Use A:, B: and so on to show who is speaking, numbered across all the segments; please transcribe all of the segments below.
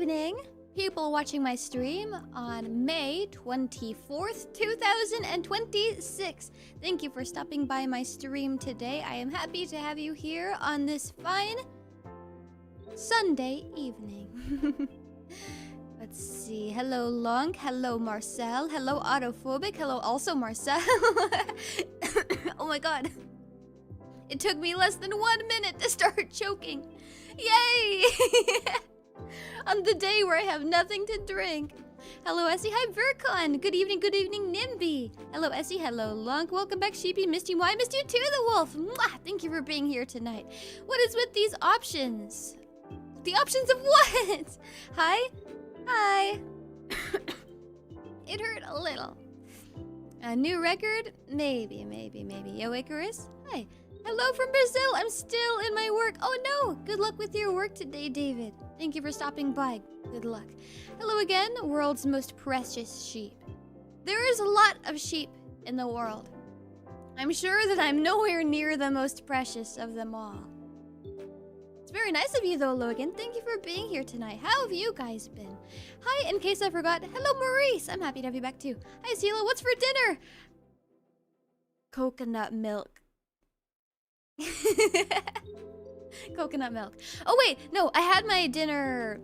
A: evening, people watching my stream on May 24th, 2026. Thank you for stopping by my stream today. I am happy to have you here on this fine Sunday evening. Let's see. Hello, Long. Hello, Marcel. Hello, Autophobic. Hello, also Marcel. Oh my god. It took me less than 1 minute to start choking. Yay! On the day where I have nothing to drink. Hello, Essie. Hi, Vercon. Good evening, Nimby. Hello, Essie. Hello, Lunk. Welcome back, Sheepy. Missed you. I missed you too, the wolf. Mwah! Thank you for being here tonight. What is with these options? The options of what? Hi? Hi. It hurt a little. A new record? Maybe. Yo, Icarus? Hi. Hello from Brazil. I'm still in my work. Oh no! Good luck with your work today, David. Thank you for stopping by. Good luck. Hello again, world's most precious sheep. There is a lot of sheep in the world. I'm sure that I'm nowhere near the most precious of them all. It's very nice of you though, Logan. Thank you for being here tonight. How have you guys been? Hi, in case I forgot. Hello, Maurice. I'm happy to have you back too. Hi, Esila. What's for dinner? Coconut milk. Coconut milk. Oh wait, no, I had my dinner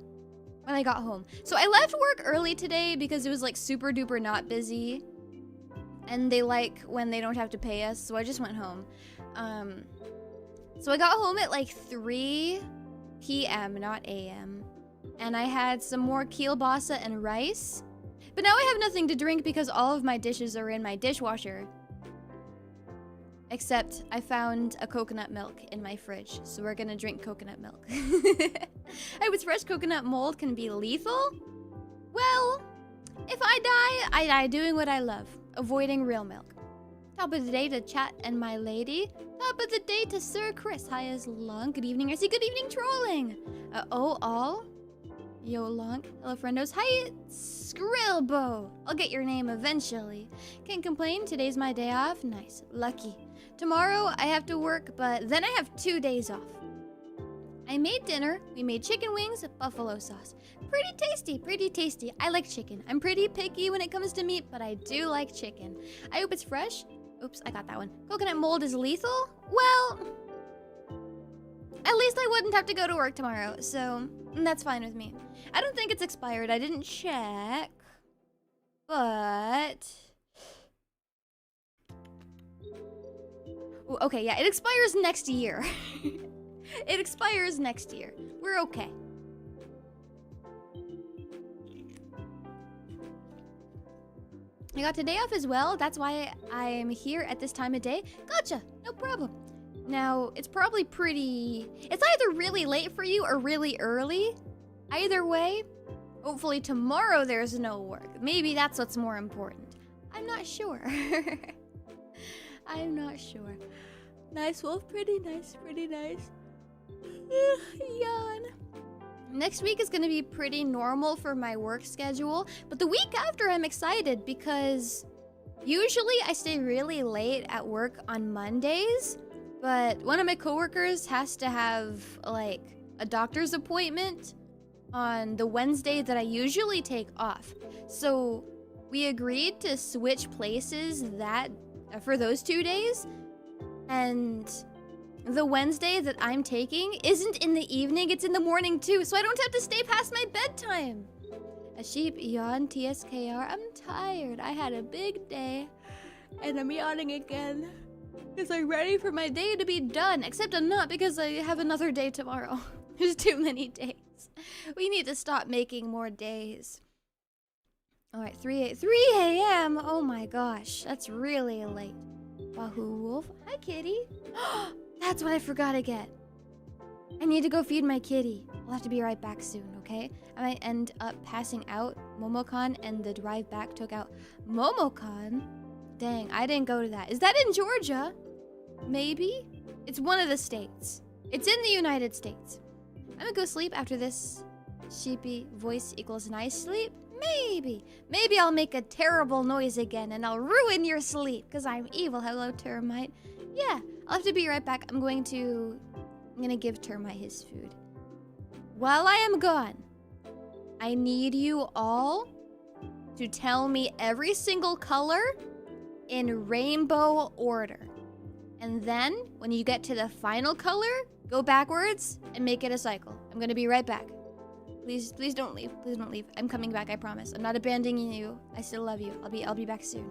A: when I got home. So I left work early today because it was like super duper not busy. And they like when they don't have to pay us, so I just went home. So I got home at like 3 p.m., not a.m. And I had some more kielbasa and rice. But now I have nothing to drink because all of my dishes are in my dishwasher. Except I found a coconut milk in my fridge, so we're gonna drink coconut milk. Hey, with fresh coconut mold can be lethal? Well, if I die doing what I love, avoiding real milk. Top of the day to Chat and my lady. Top of the day to Sir Chris. Hi, as long. Good evening, I see. Good evening, trolling. All. Yo, Long. Hello, friendos. Hi, Skrillbo. I'll get your name eventually. Can't complain. Today's my day off. Nice. Lucky. Tomorrow, I have to work, but then I have 2 days off. I made dinner. We made chicken wings, buffalo sauce. Pretty tasty. I like chicken. I'm pretty picky when it comes to meat, but I do like chicken. I hope it's fresh. Oops, I got that one. Coconut mold is lethal? Well, at least I wouldn't have to go to work tomorrow, so that's fine with me. I don't think it's expired. I didn't check, but... Ooh, okay, yeah, it expires next year. It expires next year. We're okay. I got today off as well. That's why I'm here at this time of day. Gotcha. No problem. Now, it's probably pretty... It's either really late for you or really early. Either way, hopefully tomorrow there's no work. Maybe that's what's more important. I'm not sure. I'm not sure. Nice wolf. Pretty nice. Yawn. Next week is gonna be pretty normal for my work schedule, but the week after I'm excited because usually I stay really late at work on Mondays, but one of my coworkers has to have like a doctor's appointment on the Wednesday that I usually take off. So we agreed to switch places for those 2 days, and the Wednesday that I'm taking isn't in the evening, it's in the morning too, so I don't have to stay past my bedtime. A sheep, yawn, TSKR. I'm tired. I had a big day, and I'm yawning again. Because I'm ready for my day to be done, except I'm not because I have another day tomorrow. There's too many days. We need to stop making more days. Alright, 3 a.m. Oh my gosh, that's really late. Wahoo Wolf. Hi, kitty. That's what I forgot to get. I need to go feed my kitty. I'll have to be right back soon, okay? I might end up passing out Momocon, and the drive back took out Momocon. Dang, I didn't go to that. Is that in Georgia? Maybe? It's one of the states. It's in the United States. I'm gonna go sleep after this. Sheepy voice equals nice sleep? Maybe. Maybe I'll make a terrible noise again and I'll ruin your sleep because I'm evil. Hello, Termite. Yeah, I'll have to be right back. I'm gonna give Termite his food. While I am gone, I need you all to tell me every single color in rainbow order. And then, when you get to the final color, go backwards and make it a cycle. I'm gonna be right back. Please don't leave. Please don't leave. I'm coming back, I promise. I'm not abandoning you. I still love you. I'll be back soon.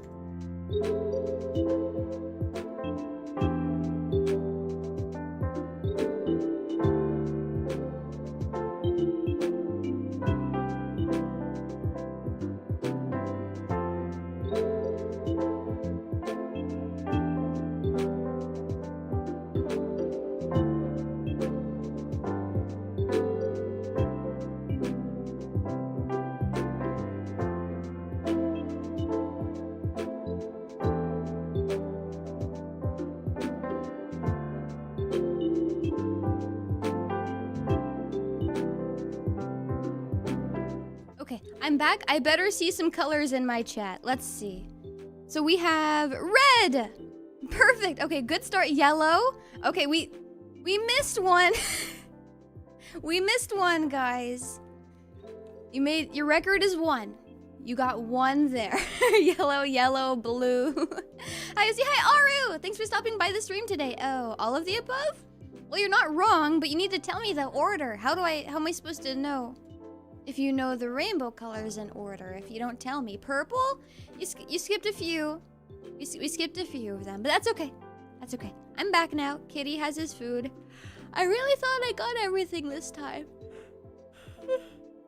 A: Okay, I'm back. I better see some colors in my chat. Let's see. So we have red. Perfect. Okay, good start. Yellow. Okay, we missed one. We missed one, guys. Your record is 1. You got 1 there. Yellow, blue. Hi, Izzy. Hi, Aru. Thanks for stopping by the stream today. Oh, all of the above? Well, you're not wrong, but you need to tell me the order. How am I supposed to know? If you know the rainbow colors in order, if you don't tell me. Purple? You skipped a few. We skipped a few of them, but that's okay. That's okay. I'm back now. Kitty has his food. I really thought I got everything this time.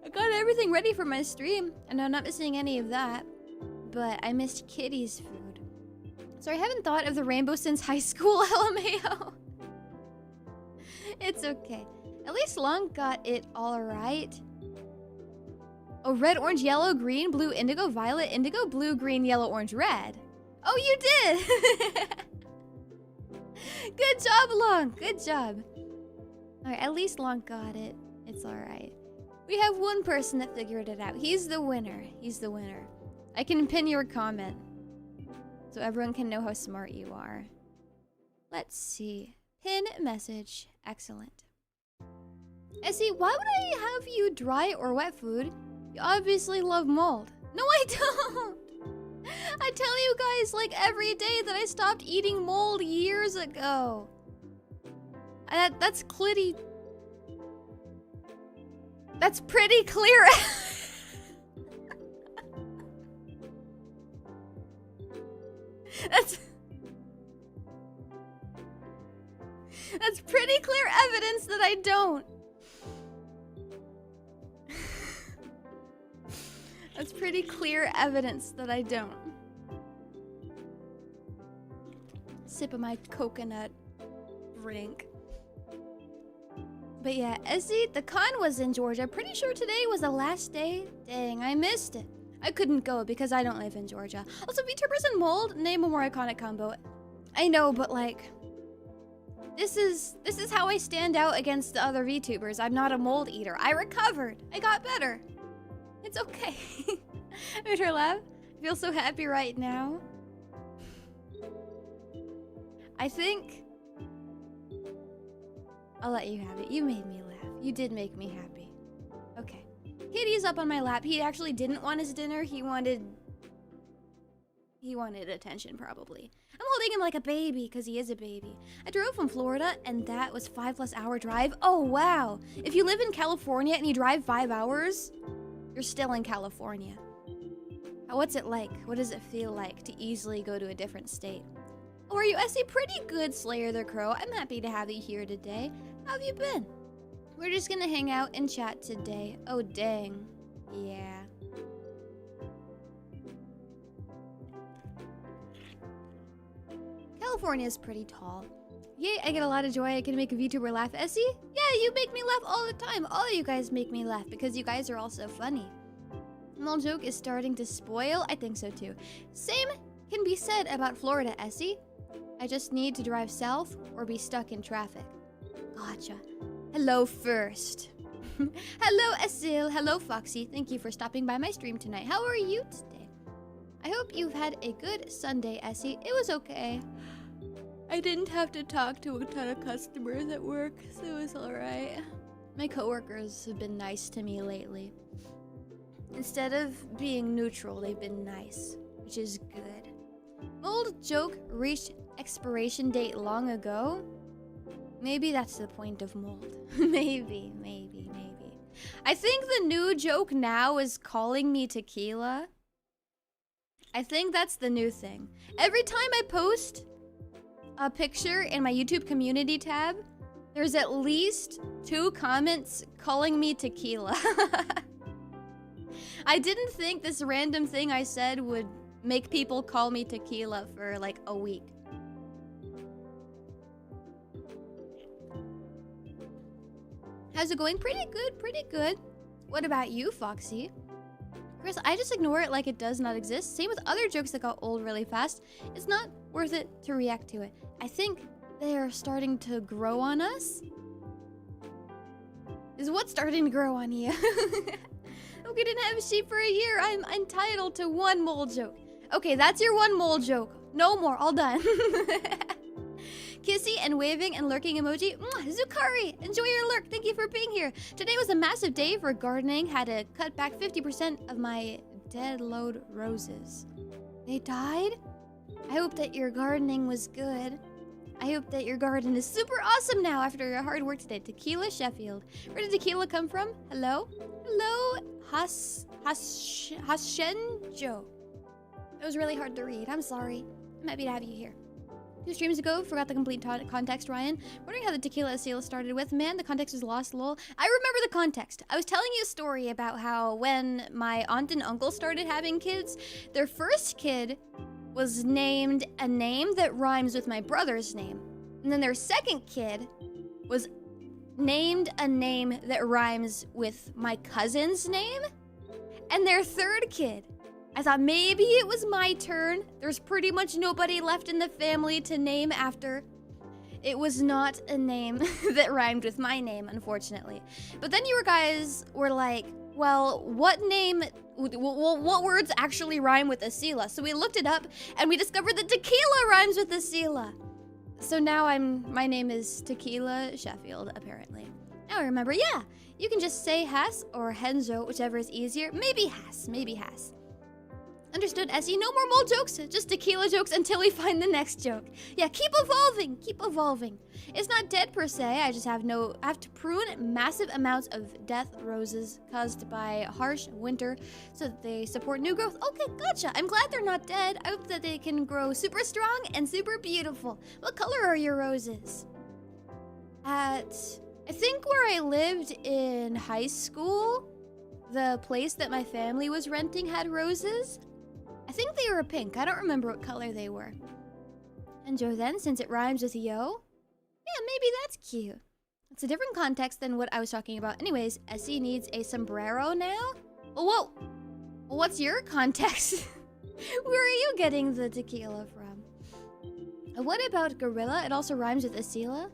A: I got everything ready for my stream, and I'm not missing any of that. But I missed Kitty's food. Sorry, I haven't thought of the rainbow since high school, LMAO. It's okay. At least Long got it all right. Oh, red, orange, yellow, green, blue, indigo, violet, indigo, blue, green, yellow, orange, red. Oh, you did! Good job, Long. Good job. Alright, at least Long got it. It's alright. We have one person that figured it out. He's the winner. He's the winner. I can pin your comment so everyone can know how smart you are. Let's see. Pin message. Excellent. Essie, why would I have you dry or wet food? You obviously love mold. No, I don't! I tell you guys like every day that I stopped eating mold years ago. That's clitty. That's pretty clear. That's pretty clear evidence that I don't. That's pretty clear evidence that I don't. Sip of my coconut drink. But yeah, Essie, the con was in Georgia. Pretty sure today was the last day. Dang, I missed it. I couldn't go because I don't live in Georgia. Also, VTubers and mold, name a more iconic combo. I know, but like, this is how I stand out against the other VTubers. I'm not a mold eater. I recovered. I got better. It's okay. Made her laugh. I feel so happy right now. I think I'll let you have it. You made me laugh. You did make me happy. Okay. Kitty's up on my lap. He actually didn't want his dinner. He wanted attention, probably. I'm holding him like a baby because he is a baby. I drove from Florida and that was 5+ hour drive. Oh, wow. If you live in California and you drive 5 hours, you're still in California. What's it like? What does it feel like to easily go to a different state? Oh, are you, Essie? Pretty good, Slayer the Crow. I'm happy to have you here today. How have you been? We're just gonna hang out and chat today. Oh, dang. Yeah. California's pretty tall. Yay, I get a lot of joy. I can make a VTuber laugh. Essie? Yeah, you make me laugh all the time. All of you guys make me laugh because you guys are all so funny. Mole joke is starting to spoil. I think so too. Same can be said about Florida, Essie. I just need to drive south or be stuck in traffic. Gotcha. Hello first. Hello, Esila. Hello, Foxy. Thank you for stopping by my stream tonight. How are you today? I hope you've had a good Sunday, Essie. It was okay. I didn't have to talk to a ton of customers at work, so it was alright. My coworkers have been nice to me lately. Instead of being neutral, they've been nice, which is good. Mold joke reached expiration date long ago. Maybe that's the point of mold. Maybe. I think the new joke now is calling me tequila. I think that's the new thing. Every time I post a picture in my YouTube community tab, there's at least 2 comments calling me tequila. I didn't think this random thing I said would make people call me tequila for like a week. How's it going? Pretty good. What about you, Foxy? Chris, I just ignore it like it does not exist. Same with other jokes that got old really fast. It's not worth it to react to it. I think they are starting to grow on us. Is what starting to grow on you? We didn't have sheep for a year. I'm entitled to 1 mole joke. Okay, that's your 1 mole joke. No more, all done. Kissy and waving and lurking emoji. Mwah, Zukari, enjoy your lurk. Thank you for being here. Today was a massive day for gardening. Had to cut back 50% of my dead load roses. They died? I hope that your gardening was good. I hope that your garden is super awesome now after your hard work today. Tequila Sheffield. Where did tequila come from? Hello? Hello? Hashenjo. It was really hard to read. I'm sorry. I'm happy to have you here. 2 streams ago, forgot the complete context, Ryan. Wondering how the tequila Esila started with. Man, the context was lost, lol. I remember the context. I was telling you a story about how when my aunt and uncle started having kids, their first kid was named a name that rhymes with my brother's name. And then their second kid was named a name that rhymes with my cousin's name. And their third kid, I thought maybe it was my turn. There's pretty much nobody left in the family to name after. It was not a name that rhymed with my name, unfortunately. But then you guys were like, well, what words actually rhyme with Esila? So we looked it up and we discovered that tequila rhymes with Esila. So now my name is Tequila Sheffield, apparently. Now I remember, yeah, you can just say Hass or Henzo, whichever is easier. Maybe Hass. Understood, Essie. No more mole jokes, just tequila jokes until we find the next joke. Yeah, keep evolving. It's not dead per se, I just have to prune massive amounts of death roses caused by harsh winter so that they support new growth. Okay, gotcha. I'm glad they're not dead. I hope that they can grow super strong and super beautiful. What color are your roses? I think where I lived in high school, the place that my family was renting had roses. I think they were pink. I don't remember what color they were. And Joe then, since it rhymes with yo. Yeah, maybe that's cute. It's a different context than what I was talking about. Anyways, Essie needs a sombrero now? Whoa! What's your context? Where are you getting the tequila from? What about gorilla? It also rhymes with Esila?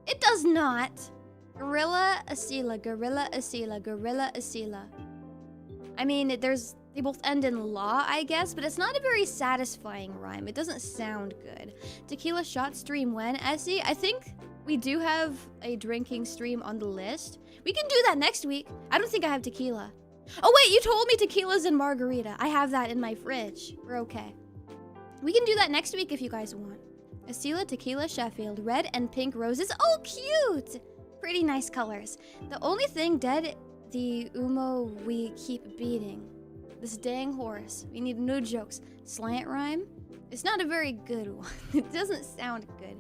A: It does not! Gorilla, Esila, gorilla, Esila, gorilla, Esila. I mean, they both end in law, I guess, but it's not a very satisfying rhyme. It doesn't sound good. Tequila shot stream when, Essie? I think we do have a drinking stream on the list. We can do that next week. I don't think I have tequila. Oh wait, you told me tequila's and margarita. I have that in my fridge. We're okay. We can do that next week if you guys want. Esila, tequila, Sheffield, red and pink roses. Oh, cute! Pretty nice colors. The only thing dead, the Umo we keep beating. This dang horse. We need new jokes. Slant rhyme? It's not a very good one. It doesn't sound good.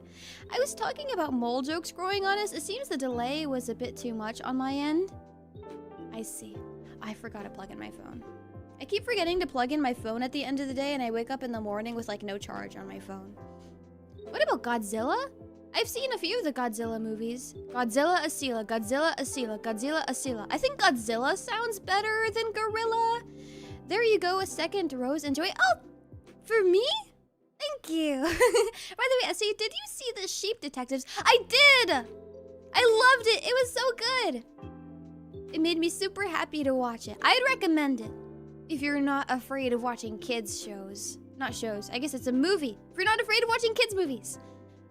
A: I was talking about mole jokes growing on us. It seems the delay was a bit too much on my end. I see. I forgot to plug in my phone. I keep forgetting to plug in my phone at the end of the day and I wake up in the morning with like no charge on my phone. What about Godzilla? I've seen a few of the Godzilla movies. Godzilla, Esila, Godzilla, Esila, Godzilla, Esila. I think Godzilla sounds better than Gorilla. There you go, a second rose. Enjoy. Oh, for me? Thank you. By the way, Essie, did you see the Sheep Detectives? I did! I loved it. It was so good. It made me super happy to watch it. I'd recommend it if you're not afraid of watching kids shows. Not shows. I guess it's a movie. If you're not afraid of watching kids movies.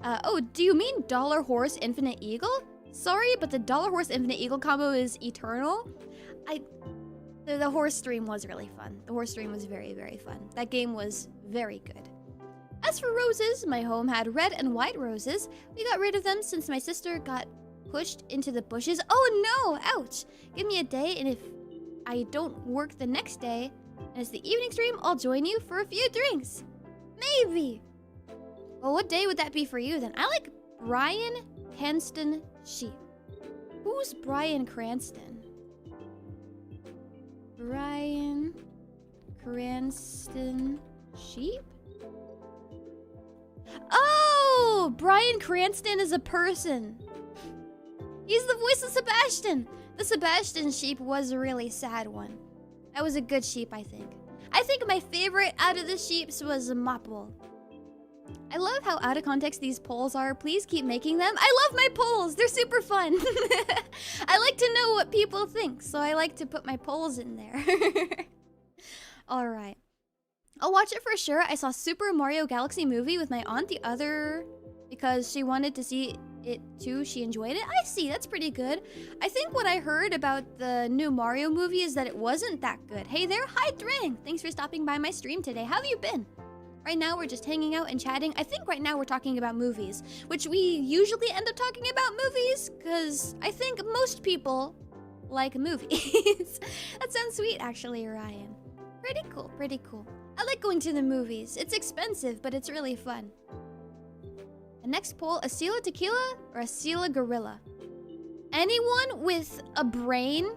A: Oh, do you mean Dollar Horse Infinite Eagle? Sorry, but the Dollar Horse Infinite Eagle combo is eternal. The horse stream was really fun. The horse stream was very, very fun. That game was very good. As for roses, my home had red and white roses. We got rid of them since my sister got pushed into the bushes. Oh no! Ouch! Give me a day, and if I don't work the next day, and it's the evening stream, I'll join you for a few drinks. Maybe! Well, what day would that be for you then? I like Bryan Cranston Sheep. Who's Bryan Cranston? Bryan Cranston Sheep? Oh! Bryan Cranston is a person. He's the voice of Sebastian. The Sebastian sheep was a really sad one. That was a good sheep, I think. I think my favorite out of the sheeps was Mapple. I love how out of context these polls are. Please keep making them. I love my polls. They're super fun. I like to know what people think, so I like to put my polls in there. All right. I'll watch it for sure. I saw Super Mario Galaxy movie with my aunt the other because she wanted to see it too. She enjoyed it. I see. That's pretty good. I think what I heard about the new Mario movie is that it wasn't that good. Hey there. Hi, Drang. Thanks for stopping by my stream today. How have you been? Right now, we're just hanging out and chatting. I think right now we're talking about movies, which we usually end up talking about movies because I think most people like movies. That sounds sweet, actually, Ryan. Pretty cool, pretty cool. I like going to the movies. It's expensive, but it's really fun. The next poll, Esila Tequila or Esila Gorilla? Anyone with a brain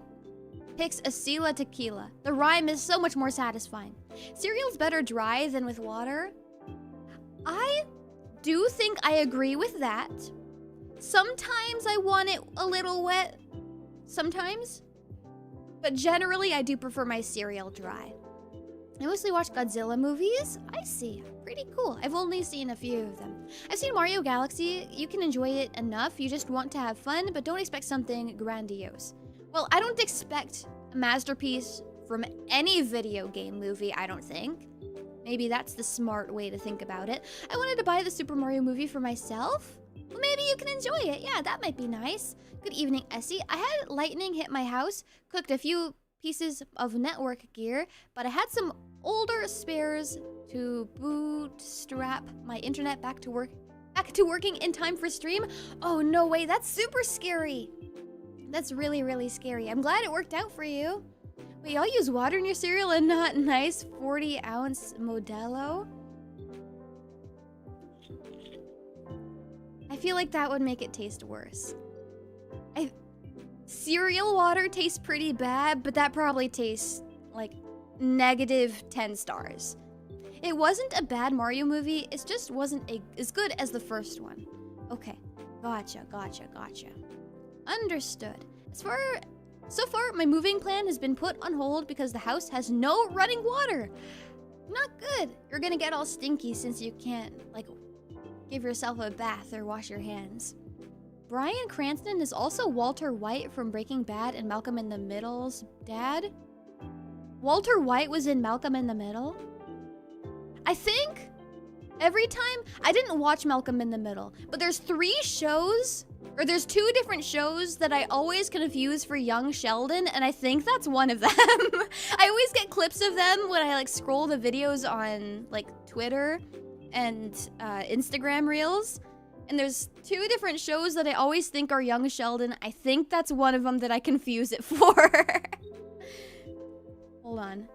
A: picks Esila Tequila. The rhyme is so much more satisfying. Cereal's better dry than with water. I do think I agree with that. Sometimes I want it a little wet. Sometimes. But generally, I do prefer my cereal dry. I mostly watch Godzilla movies. I see. Pretty cool. I've only seen a few of them. I've seen Mario Galaxy. You can enjoy it enough. You just want to have fun, but don't expect something grandiose. Well, I don't expect a masterpiece from any video game movie, I don't think. Maybe that's the smart way to think about it. I wanted to buy the Super Mario movie for myself. Well, maybe you can enjoy it. Yeah, that might be nice. Good evening, Essie. I had lightning hit my house, cooked a few pieces of network gear, but I had some older spares to bootstrap my internet back to working in time for stream. Oh, no way. That's super scary. That's really, really scary. I'm glad it worked out for you. Wait, y'all use water in your cereal and not nice 40-ounce Modelo? I feel like that would make it taste worse. Cereal water tastes pretty bad, but that probably tastes like -10 stars. It wasn't a bad Mario movie, it just wasn't as good as the first one. Okay, gotcha. Understood. So far, my moving plan has been put on hold because the house has no running water. Not good. You're gonna get all stinky since you can't, like, give yourself a bath or wash your hands. Bryan Cranston is also Walter White from Breaking Bad and Malcolm in the Middle's dad. Walter White was in Malcolm in the Middle? I think every time... I didn't watch Malcolm in the Middle, but there's 3 shows... Or there's 2 different shows that I always confuse for young Sheldon, and I think that's one of them. I always get clips of them when I, like, scroll the videos on, like, Twitter and Instagram Reels. And there's 2 different shows that I always think are young Sheldon. I think that's one of them that I confuse it for. Hold on.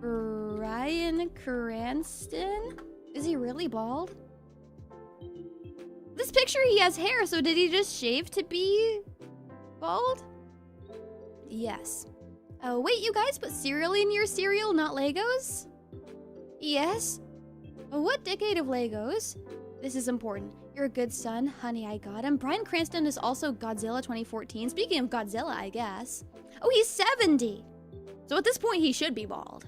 A: Bryan Cranston? Is he really bald? This picture, he has hair, so did he just shave to be bald? Yes. Oh, wait, you guys put cereal in your cereal, not Legos? Yes. What decade of Legos? This is important. You're a good son. Honey, I got him. Bryan Cranston is also Godzilla 2014. Speaking of Godzilla, I guess. Oh, he's 70. So at this point, he should be bald.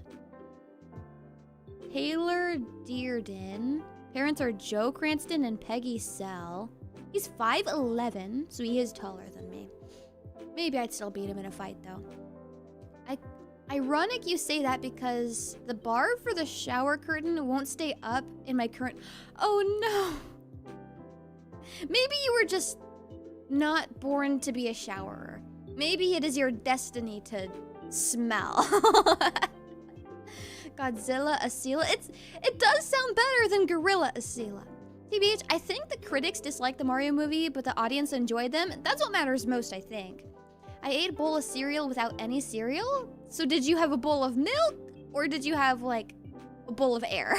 A: Taylor Dearden. Parents are Joe Cranston and Peggy Sell. He's 5'11", so he is taller than me. Maybe I'd still beat him in a fight, though. Ironic you say that because the bar for the shower curtain won't stay up in my current... Oh, no. Maybe you were just not born to be a showerer. Maybe it is your destiny to smell. Godzilla Esila. It does sound better than Gorilla Esila. TBH, I think the critics disliked the Mario movie, but the audience enjoyed them. That's what matters most, I think. I ate a bowl of cereal without any cereal? So did you have a bowl of milk? Or did you have, like, a bowl of air?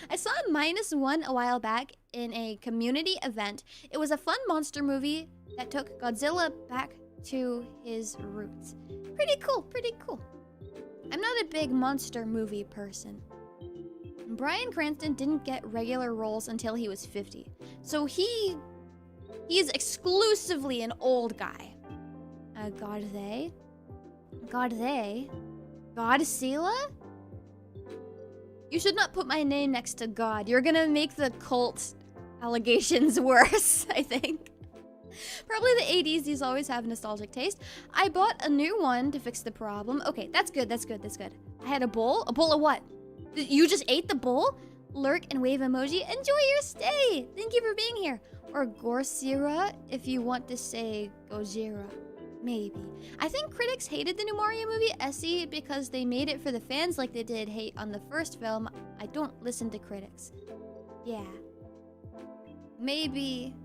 A: I saw -1 a while back in a community event. It was a fun monster movie that took Godzilla back to his roots. Pretty cool, pretty cool. I'm not a big monster movie person. Bryan Cranston didn't get regular roles until he was 50. So he is exclusively an old guy. God they? Godzilla? You should not put my name next to God. You're gonna make the cult allegations worse, I think. Probably the 80s, these always have nostalgic taste. I bought a new one to fix the problem. Okay, that's good. I had a bowl. A bowl of what? You just ate the bowl? Lurk and wave emoji. Enjoy your stay. Thank you for being here. Or Gorsira, if you want to say Gojira. Maybe. I think critics hated the new Mario movie, Essie, because they made it for the fans like they did hate on the first film. I don't listen to critics. Yeah. Maybe.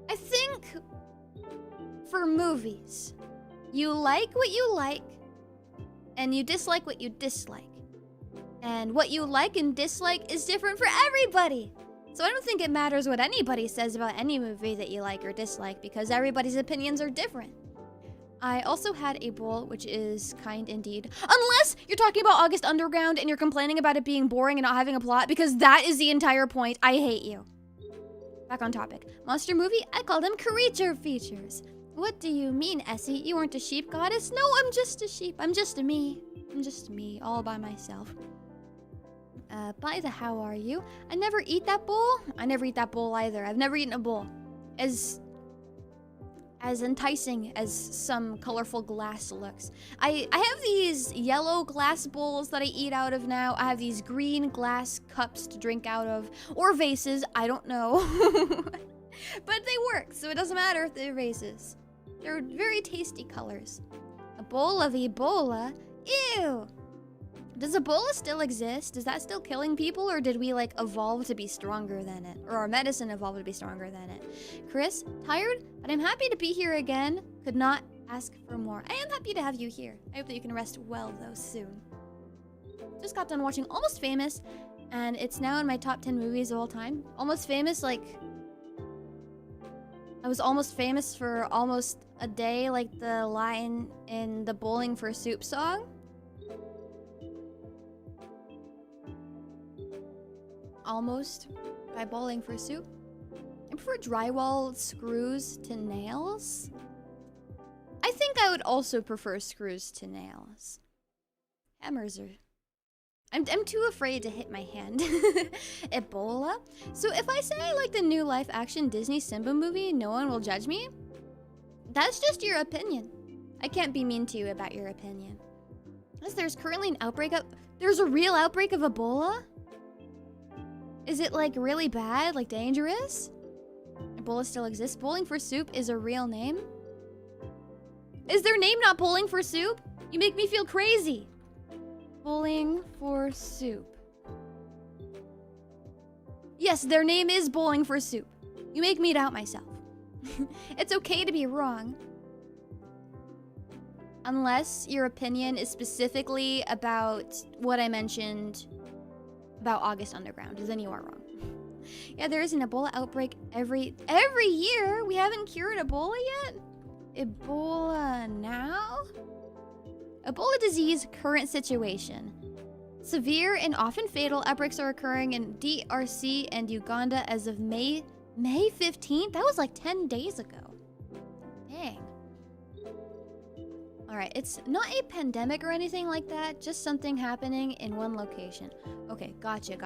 A: I think for movies, you like what you like, and you dislike what you dislike. And what you like and dislike is different for everybody. So I don't think it matters what anybody says about any movie that you like or dislike, because everybody's opinions are different. I also had a bowl, which is kind indeed. Unless you're talking about August Underground and you're complaining about it being boring and not having a plot, because that is the entire point. I hate you. Back on topic. Monster movie, I call them creature features. What do you mean, Essie? You weren't a sheep goddess? No, I'm just a sheep. I'm just a me. I'm just me, all by myself. By the how are you? I never eat that bowl. I never eat that bowl either. I've never eaten a bowl. As enticing as some colorful glass looks. I have these yellow glass bowls that I eat out of now. I have these green glass cups to drink out of. Or vases, I don't know. But they work, so it doesn't matter if they're vases. They're very tasty colors. A bowl of Ebola? Ew! Does Ebola still exist? Is that still killing people, or did we, like, evolve to be stronger than it? Or our medicine evolved to be stronger than it? Chris, tired? But I'm happy to be here again. Could not ask for more. I am happy to have you here. I hope that you can rest well, though, soon. Just got done watching Almost Famous, and it's now in my top 10 movies of all time. Almost Famous, like... I was almost famous for almost a day, like the line in the Bowling for Soup song. Almost by Bowling for Soup. I prefer drywall screws to nails. I think I would also prefer screws to nails. Hammers are... I'm too afraid to hit my hand. Ebola? So if I say I like the new live-action Disney Simba movie, no one will judge me? That's just your opinion. I can't be mean to you about your opinion. Unless there's currently an outbreak of... There's a real outbreak of Ebola? Is it, like, really bad? Like, dangerous? Ebola still exists? Bowling for Soup is a real name? Is their name not Bowling for Soup? You make me feel crazy. Bowling for Soup. Yes, their name is Bowling for Soup. You make me doubt myself. It's okay to be wrong. Unless your opinion is specifically about what I mentioned about August Underground, then you are wrong. Yeah, there is an Ebola outbreak every year. We haven't cured Ebola yet? Ebola now? Ebola disease current situation. Severe and often fatal outbreaks are occurring in DRC and Uganda as of May 15th? That was like 10 days ago. Dang. Alright, it's not a pandemic or anything like that, just something happening in one location. Okay, gotcha.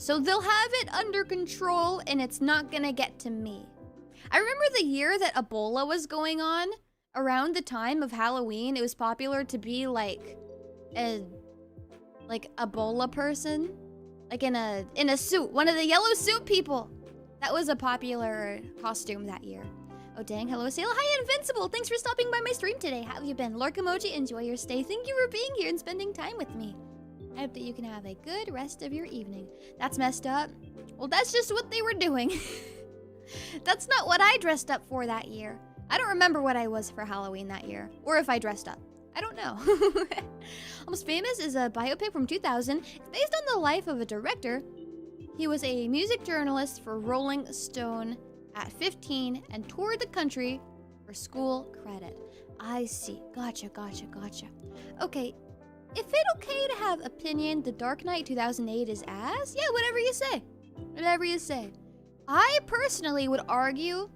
A: So they'll have it under control and it's not gonna get to me. I remember the year that Ebola was going on. Around the time of Halloween, it was popular to be like a Ebola person, like in a suit, one of the yellow suit people. That was a popular costume that year. Oh dang, hello Esila. Hi Invincible, thanks for stopping by my stream today. How have you been? Lork emoji, enjoy your stay. Thank you for being here and spending time with me. I hope that you can have a good rest of your evening. That's messed up. Well, that's just what they were doing. That's not what I dressed up for that year. I don't remember what I was for Halloween that year, or if I dressed up. I don't know. Almost Famous is a biopic from 2000. It's based on the life of a director. He was a music journalist for Rolling Stone at 15 and toured the country for school credit. I see. Gotcha. Okay, if it's okay to have opinion, The Dark Knight 2008 is ass? Yeah, whatever you say. Whatever you say. I personally would argue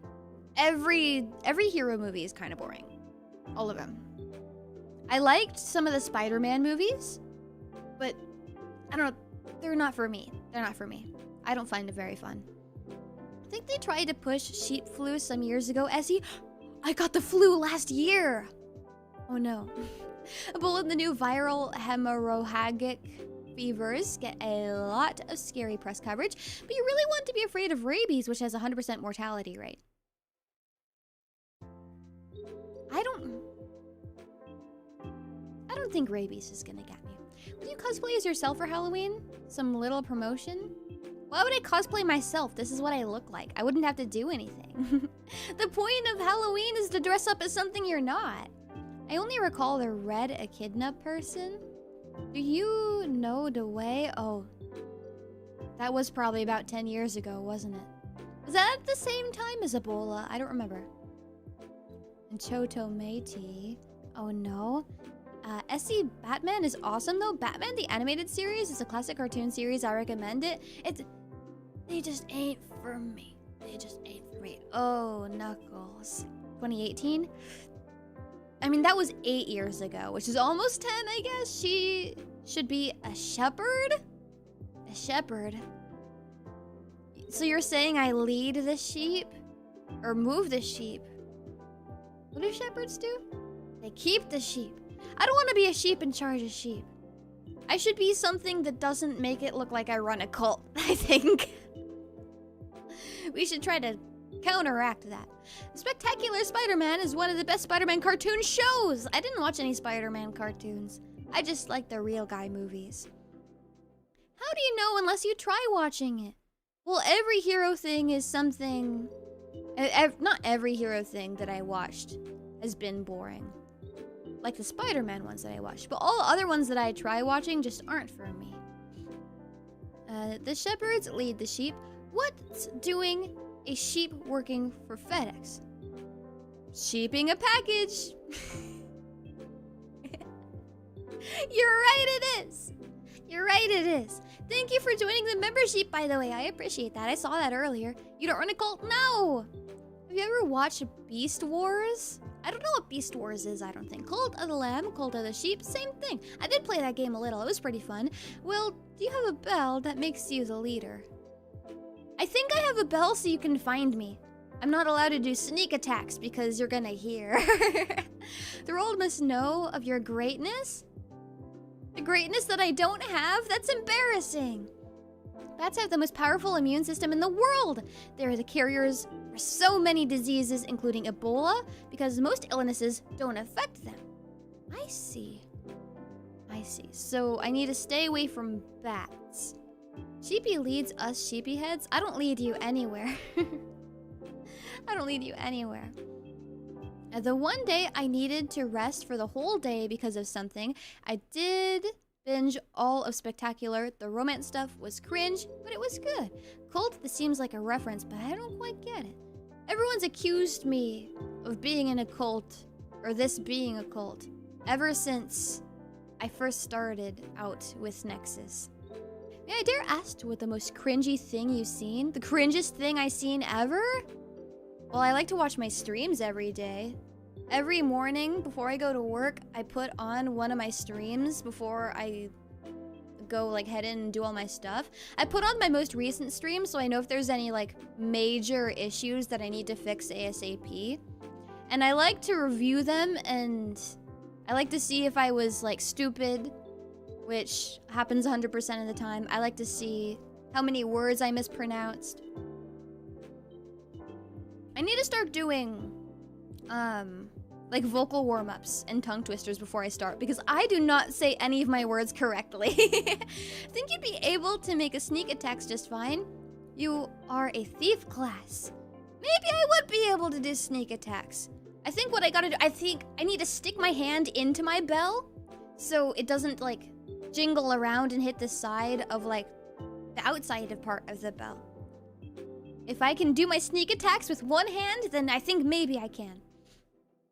A: every hero movie is kind of boring. All of them. I liked some of the Spider-Man movies, but I don't know, they're not for me. They're not for me. I don't find it very fun. I think they tried to push sheep flu some years ago. Essie, I got the flu last year. Oh no. Ebola and the new viral hemorrhagic fevers get a lot of scary press coverage, but you really want to be afraid of rabies, which has a 100% mortality rate. I don't think rabies is gonna get me. Would you cosplay as yourself for Halloween? Some little promotion? Why would I cosplay myself? This is what I look like. I wouldn't have to do anything. The point of Halloween is to dress up as something you're not. I only recall the red echidna person. Do you know the way? Oh, that was probably about 10 years ago, wasn't it? Was that at the same time as Ebola? I don't remember. And Choto Meiti. Oh no. Essie Batman is awesome though. Batman the animated series is a classic cartoon series. I recommend it. They just ain't for me. They just ain't for me. Oh, Knuckles. 2018. I mean, that was 8 years ago, which is almost 10, I guess. She should be a shepherd? A shepherd. So you're saying I lead the sheep? Or move the sheep? What do shepherds do? They keep the sheep. I don't want to be a sheep in charge of sheep. I should be something that doesn't make it look like I run a cult, I think. We should try to counteract that. Spectacular Spider-Man is one of the best Spider-Man cartoon shows. I didn't watch any Spider-Man cartoons. I just like the real guy movies. How do you know unless you try watching it? Well, every hero thing is something... Not every hero thing that I watched has been boring. Like the Spider-Man ones that I watched. But all the other ones that I try watching just aren't for me. The shepherds lead the sheep. What's doing a sheep working for FedEx? Sheeping a package. You're right, it is. You're right, it is. Thank you for joining the membership, by the way. I appreciate that. I saw that earlier. You don't run a cult? No. Have you ever watched Beast Wars? I don't know what Beast Wars is, I don't think. Cult of the Lamb, Cult of the Sheep, same thing. I did play that game a little. It was pretty fun. Well, do you have a bell that makes you the leader? I think I have a bell so you can find me. I'm not allowed to do sneak attacks because you're gonna hear. The world must know of your greatness. The greatness that I don't have? That's embarrassing. Bats have the most powerful immune system in the world. They're the carriers for so many diseases, including Ebola, because most illnesses don't affect them. I see. I see. So I need to stay away from bats. Sheepy leads us sheepy heads. I don't lead you anywhere. I don't lead you anywhere. The one day I needed to rest for the whole day because of something, I did binge all of Spectacular. The romance stuff was cringe, but it was good. Cult, this seems like a reference, but I don't quite get it. Everyone's accused me of being in a cult, or this being a cult, ever since I first started out with Nexus. May I dare ask what the most cringy thing you've seen? The cringiest thing I've seen ever? Well, I like to watch my streams every day. Every morning before I go to work, I put on one of my streams before I go like head in and do all my stuff. I put on my most recent stream so I know if there's any like major issues that I need to fix ASAP. And I like to review them, and I like to see if I was like stupid, which happens 100% of the time. I like to see how many words I mispronounced. I need to start doing like vocal warm-ups and tongue twisters before I start, because I do not say any of my words correctly. Think you'd be able to make a sneak attacks just fine? You are a thief class. Maybe I would be able to do sneak attacks. I think what I gotta do, I think I need to stick my hand into my bell so it doesn't like jingle around and hit the side of like the outside part of the bell. If I can do my sneak attacks with one hand, then I think maybe I can.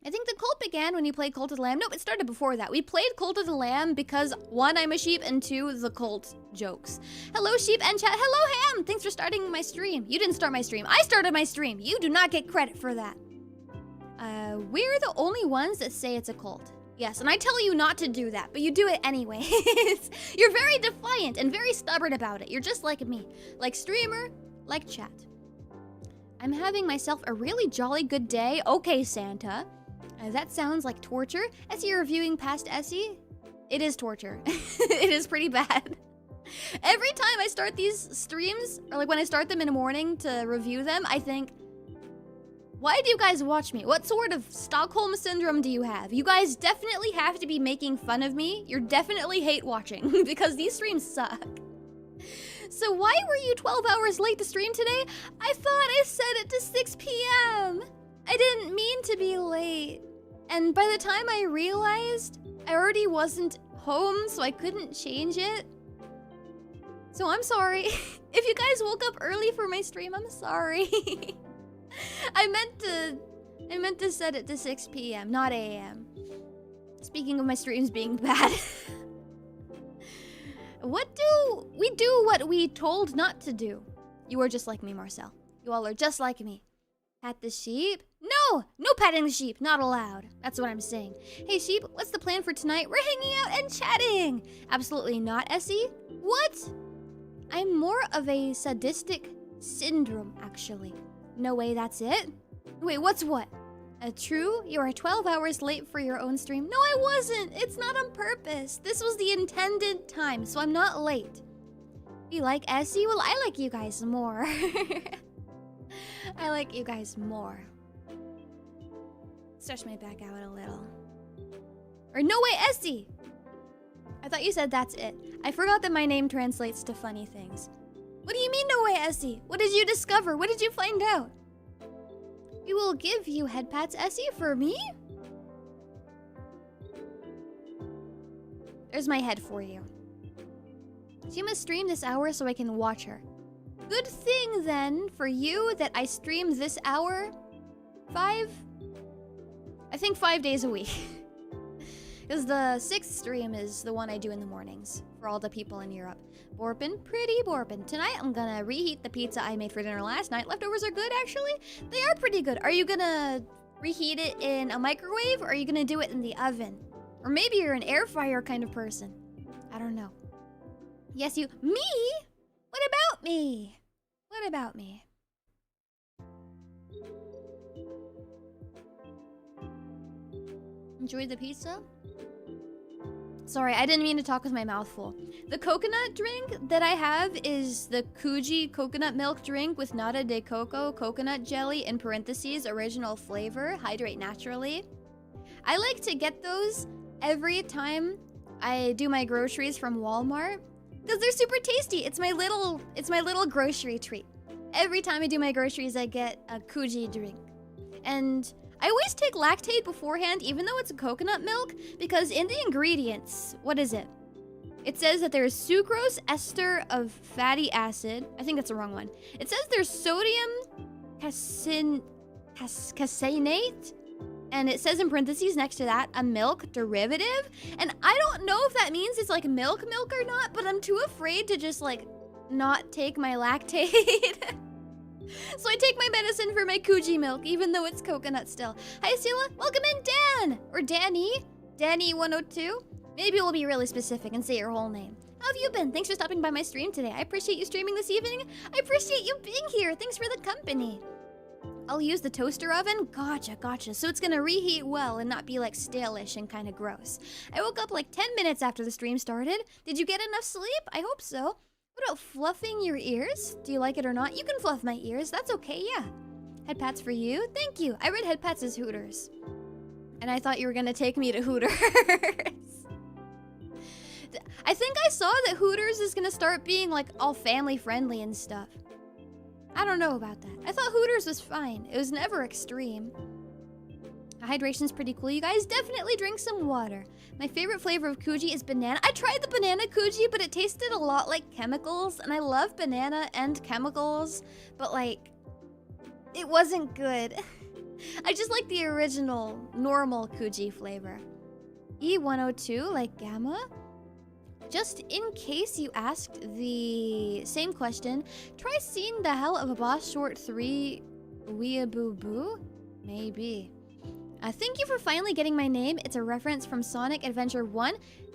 A: I think the cult began when you played Cult of the Lamb. Nope, it started before that. We played Cult of the Lamb because one, I'm a sheep, and two, the cult jokes. Hello, sheep and chat. Hello, Ham. Thanks for starting my stream. You didn't start my stream. I started my stream. You do not get credit for that. We're the only ones that say it's a cult. Yes, and I tell you not to do that, but you do it anyway. You're very defiant and very stubborn about it. You're just like me. Like streamer, like chat. I'm having myself a really jolly good day. Okay, Santa. That sounds like torture. Essie, you're reviewing past Essie? It is torture. It is pretty bad. Every time I start these streams, or like when I start them in the morning to review them, I think, why do you guys watch me? What sort of Stockholm Syndrome do you have? You guys definitely have to be making fun of me. You're definitely hate watching because these streams suck. So why were you 12 hours late to stream today? I thought I set it to 6 p.m. I didn't mean to be late. And by the time I realized, I already wasn't home, so I couldn't change it. So I'm sorry. If you guys woke up early for my stream, I'm sorry. I meant to set it to 6 p.m., not a.m. Speaking of my streams being bad. We do what we told not to do. You are just like me, Marcel. You all are just like me. Pat the sheep? No! No patting the sheep. Not allowed. That's what I'm saying. Hey, sheep, what's the plan for tonight? We're hanging out and chatting! Absolutely not, Essie. What? I'm more of a sadistic syndrome, actually. No way, that's it? Wait, what's what? True? You are 12 hours late for your own stream? No, I wasn't! It's not on purpose. This was the intended time, so I'm not late. You like Essie? Well, I like you guys more. I like you guys more. Stretch my back out a little. Or no way, Essie! I thought you said that's it. I forgot that my name translates to funny things. What do you mean no way, Essie? What did you discover? What did you find out? We will give you head pats, Essie, for me? There's my head for you. She must stream this hour so I can watch her. Good thing, then, for you that I stream this hour. I think 5 days a week. Because the 6th stream is the one I do in the mornings for all the people in Europe. Borpin, pretty Borpin. Tonight, I'm gonna reheat the pizza I made for dinner last night. Leftovers are good, actually. They are pretty good. Are you gonna reheat it in a microwave, or are you gonna do it in the oven? Or maybe you're an air fryer kind of person. I don't know. Yes, you... Me? What about me? What about me? Enjoyed the pizza? Sorry, I didn't mean to talk with my mouth full. The coconut drink that I have is the Kuji coconut milk drink with nata de coco, coconut jelly, in parentheses, original flavor, hydrate naturally. I like to get those every time I do my groceries from Walmart because they're super tasty. It's my little grocery treat. Every time I do my groceries, I get a Kuji drink. And I always take lactate beforehand, even though it's a coconut milk, because in the ingredients, what is it? It says that there's sucrose, ester of fatty acid. I think that's the wrong one. It says there's sodium caseinate, and it says in parentheses next to that, a milk derivative. And I don't know if that means it's like milk or not, but I'm too afraid to just like not take my lactate. So I take my medicine for my Kuji milk, even though it's coconut still. Hi, Esila. Welcome in, Dan. Or Danny. Danny102. Maybe we'll be really specific and say your whole name. How have you been? Thanks for stopping by my stream today. I appreciate you streaming this evening. I appreciate you being here. Thanks for the company. I'll use the toaster oven? Gotcha. So it's gonna reheat well and not be like stale-ish and kind of gross. I woke up like 10 minutes after the stream started. Did you get enough sleep? I hope so. What about fluffing your ears? Do you like it or not? You can fluff my ears. That's okay, yeah. Head pats for you? Thank you. I read head pats as Hooters. And I thought you were gonna take me to Hooters. I think I saw that Hooters is gonna start being like all family friendly and stuff. I don't know about that. I thought Hooters was fine. It was never extreme. Hydration's pretty cool. You guys definitely drink some water. My favorite flavor of Kuji is banana. I tried the banana Kuji, but it tasted a lot like chemicals. And I love banana and chemicals, but like, it wasn't good. I just like the original, normal Kuji flavor. E102, like gamma? Just in case you asked the same question, try seeing the hell of a boss short 3 Weeaboo? Maybe. Thank you for finally getting my name. It's a reference from Sonic Adventure 1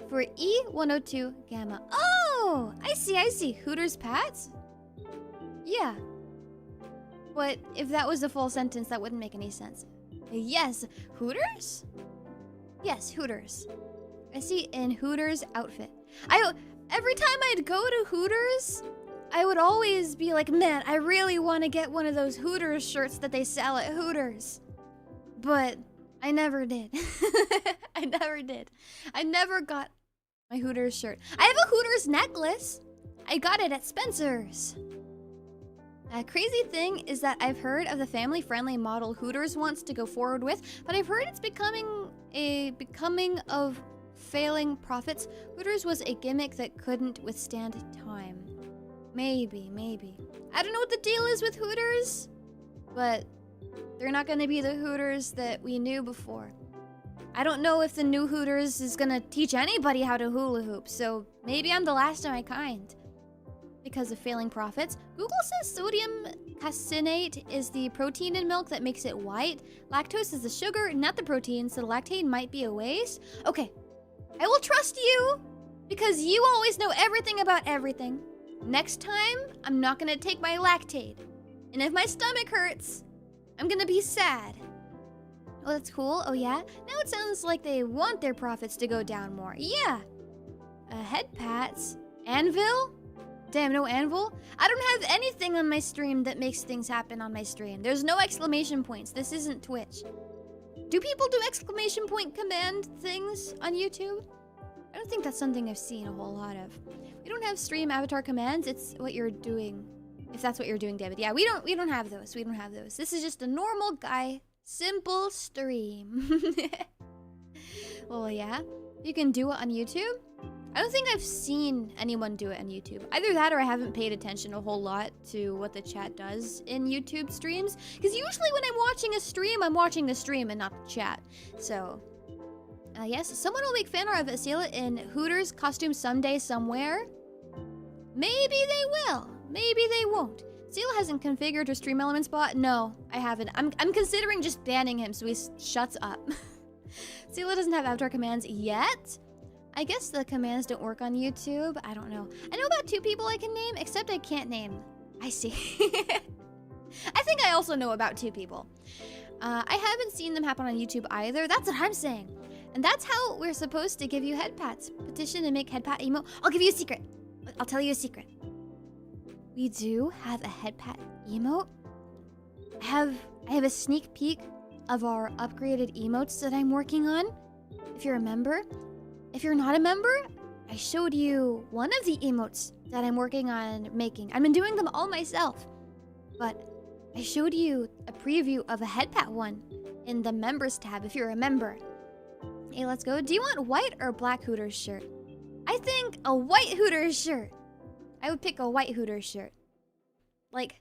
A: for E102 Gamma. Oh! I see. Hooters Pats? Yeah. But if that was a full sentence, that wouldn't make any sense. Yes, Hooters? Yes, Hooters. I see in Hooters outfit. Every time I'd go to Hooters, I would always be like, man, I really want to get one of those Hooters shirts that they sell at Hooters. But I never did. I never got my Hooters shirt. I have a Hooters necklace. I got it at Spencer's. A crazy thing is that I've heard of the family-friendly model Hooters wants to go forward with, but I've heard it's becoming of failing profits. Hooters was a gimmick that couldn't withstand time. Maybe. I don't know what the deal is with Hooters, but they're not going to be the Hooters that we knew before. I don't know if the new Hooters is going to teach anybody how to hula hoop, so maybe I'm the last of my kind. Because of failing profits. Google says sodium caseinate is the protein in milk that makes it white. Lactose is the sugar, not the protein, so the lactate might be a waste. Okay, I will trust you because you always know everything about everything. Next time, I'm not gonna take my lactate. And if my stomach hurts, I'm gonna be sad. Oh, that's cool. Oh, yeah? Now it sounds like they want their profits to go down more. Yeah. Head pats. Anvil? Damn, no anvil? I don't have anything on my stream that makes things happen on my stream. There's no exclamation points. This isn't Twitch. Do people do exclamation point command things on YouTube? I don't think that's something I've seen a whole lot of. We don't have stream avatar commands. It's what you're doing. If that's what you're doing, David. Yeah, we don't have those. We don't have those. This is just a normal guy, simple stream. Well, yeah. You can do it on YouTube. I don't think I've seen anyone do it on YouTube. Either that or I haven't paid attention a whole lot to what the chat does in YouTube streams. Because usually when I'm watching a stream, I'm watching the stream and not the chat. So, yes, someone will make fan art of Esila in Hooters costume someday somewhere. Maybe they will. Maybe they won't. Esila hasn't configured her stream elements bot. No, I haven't. I'm considering just banning him so he shuts up. Esila doesn't have avatar commands yet. I guess the commands don't work on YouTube. I don't know. I know about 2 people I can name, except I can't name. I see. I think I also know about 2 people. I haven't seen them happen on YouTube either. That's what I'm saying. And that's how we're supposed to give you head pats. Petition and make head pat emote. I'll give you a secret. I'll tell you a secret. We do have a head pat emote. I have a sneak peek of our upgraded emotes that I'm working on. If you're a member. If you're not a member, I showed you one of the emotes that I'm working on making. I've been doing them all myself. But I showed you a preview of a head pat one in the members tab if you're a member. Hey, let's go. Do you want white or black Hooters shirt? I think a white Hooters shirt. I would pick a white Hooters shirt. Like,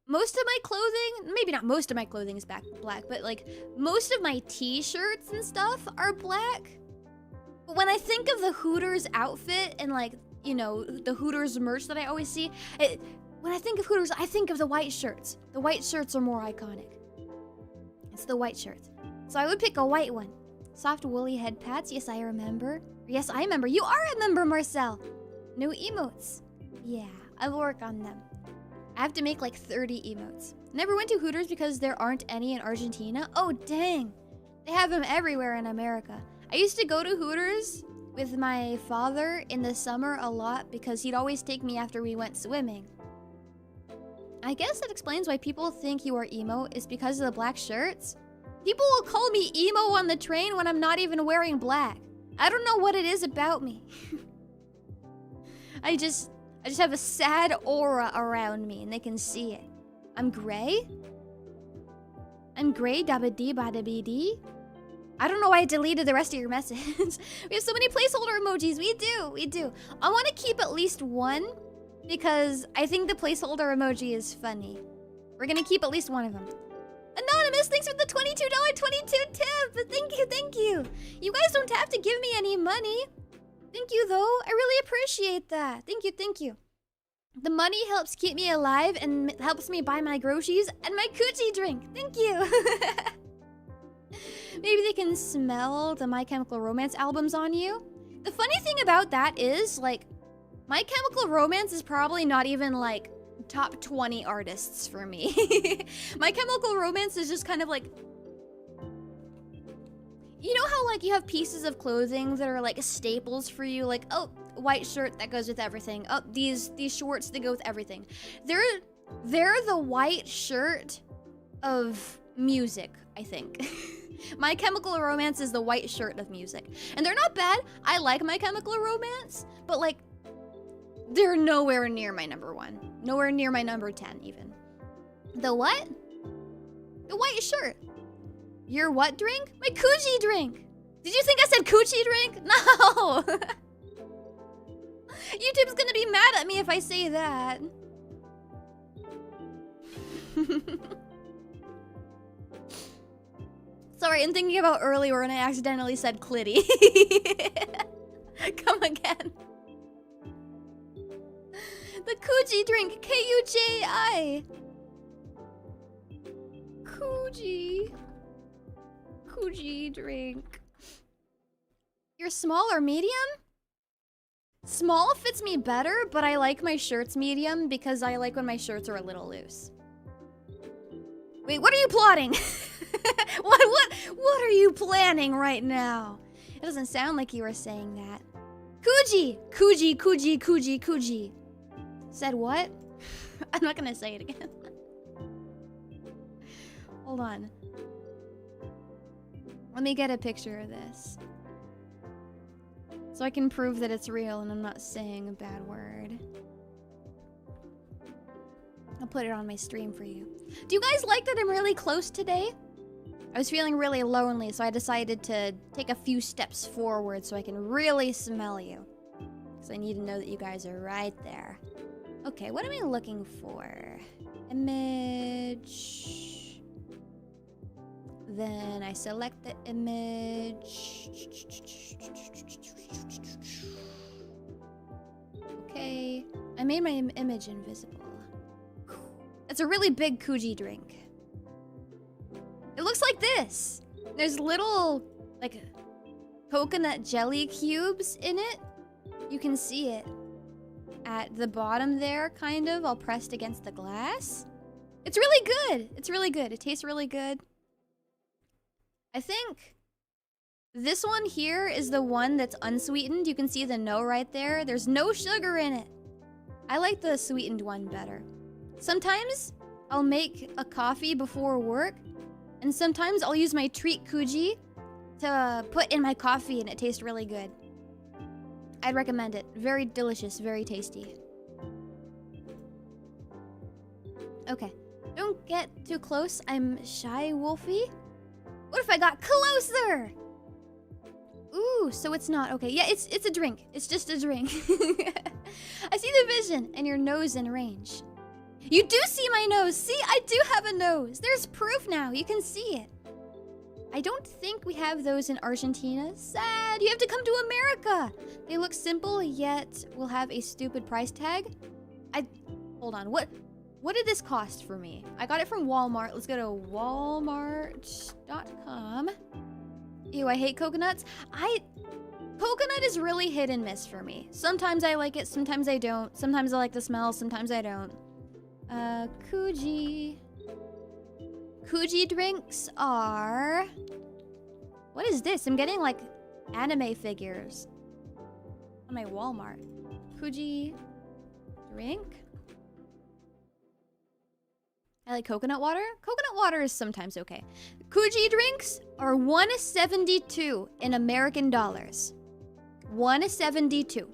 A: most of my clothing, maybe not most of my clothing is black, but like most of my t-shirts and stuff are black. But when I think of the Hooters outfit and like, you know, the Hooters merch that I always see, when I think of Hooters, I think of the white shirts. The white shirts are more iconic. It's the white shirts. So I would pick a white one. Soft woolly head pats. Yes, I remember. Yes, I remember. You are a member, Marcel. No emotes. Yeah, I'll work on them. I have to make like 30 emotes. Never went to Hooters because there aren't any in Argentina. Oh, dang. They have them everywhere in America. I used to go to Hooters with my father in the summer a lot because he'd always take me after we went swimming. I guess that explains why people think you are emo is because of the black shirts. People will call me emo on the train when I'm not even wearing black. I don't know what it is about me. I just have a sad aura around me and they can see it. I'm gray? I'm gray, dabba dee bada bee dee. I don't know why I deleted the rest of your message. We have so many placeholder emojis. We do. I want to keep at least one because I think the placeholder emoji is funny. We're gonna keep at least one of them. Anonymous, thanks for the $22.22 tip. Thank you. You guys don't have to give me any money. Thank you, though. I really appreciate that. Thank you. The money helps keep me alive and helps me buy my groceries and my coochie drink. Thank you. Maybe they can smell the My Chemical Romance albums on you. The funny thing about that is, like, My Chemical Romance is probably not even, like, top 20 artists for me. My Chemical Romance is just kind of like... You know how, like, you have pieces of clothing that are, like, staples for you? Like, oh, white shirt that goes with everything. Oh, these shorts that go with everything. They're the white shirt of music, I think. My Chemical Romance is the white shirt of music. And they're not bad. I like My Chemical Romance, but, like, they're nowhere near my number 1. Nowhere near my number 10, even. The what? The white shirt. Your what drink? My coochie drink. Did you think I said coochie drink? No! YouTube's gonna be mad at me if I say that. Sorry, I'm thinking about earlier when I accidentally said clitty. Come again. The coochie drink, K-U-J-I. Coochie drink. You're small or medium? Small fits me better, but I like my shirts medium because I like when my shirts are a little loose. Wait, what are you plotting? What are you planning right now? It doesn't sound like you were saying that. Coochie. Said what? I'm not gonna say it again. Hold on. Let me get a picture of this. So I can prove that it's real and I'm not saying a bad word. I'll put it on my stream for you. Do you guys like that I'm really close today? I was feeling really lonely, so I decided to take a few steps forward so I can really smell you. Because I need to know that you guys are right there. Okay, what am I looking for? Image. Then I select the image. Okay, I made my image invisible. It's a really big coochie drink. It looks like this. There's little, like, coconut jelly cubes in it. You can see it at the bottom there, kind of, all pressed against the glass. It's really good. It's really good. It tastes really good. I think this one here is the one that's unsweetened. You can see the no right there. There's no sugar in it. I like the sweetened one better. Sometimes I'll make a coffee before work, and sometimes I'll use my treat Kuji to put in my coffee, and it tastes really good. I'd recommend it. Very delicious, very tasty. Okay, don't get too close. I'm shy, Wolfie. What if I got closer? Ooh, so it's not. Okay, yeah, it's a drink. It's just a drink. I see the vision and your nose in range. You do see my nose. See, I do have a nose. There's proof now. You can see it. I don't think we have those in Argentina. Sad. You have to come to America. They look simple, yet will have a stupid price tag. Hold on. What did this cost for me? I got it from Walmart. Let's go to walmart.com. Ew, I hate coconuts. Coconut is really hit and miss for me. Sometimes I like it, sometimes I don't. Sometimes I like the smell, sometimes I don't. Kuji drinks are... What is this? I'm getting, like, anime figures on my Walmart. Kuji drink? I like coconut water. Coconut water is sometimes okay. Kuji drinks are $1.72 in American dollars. $1.72.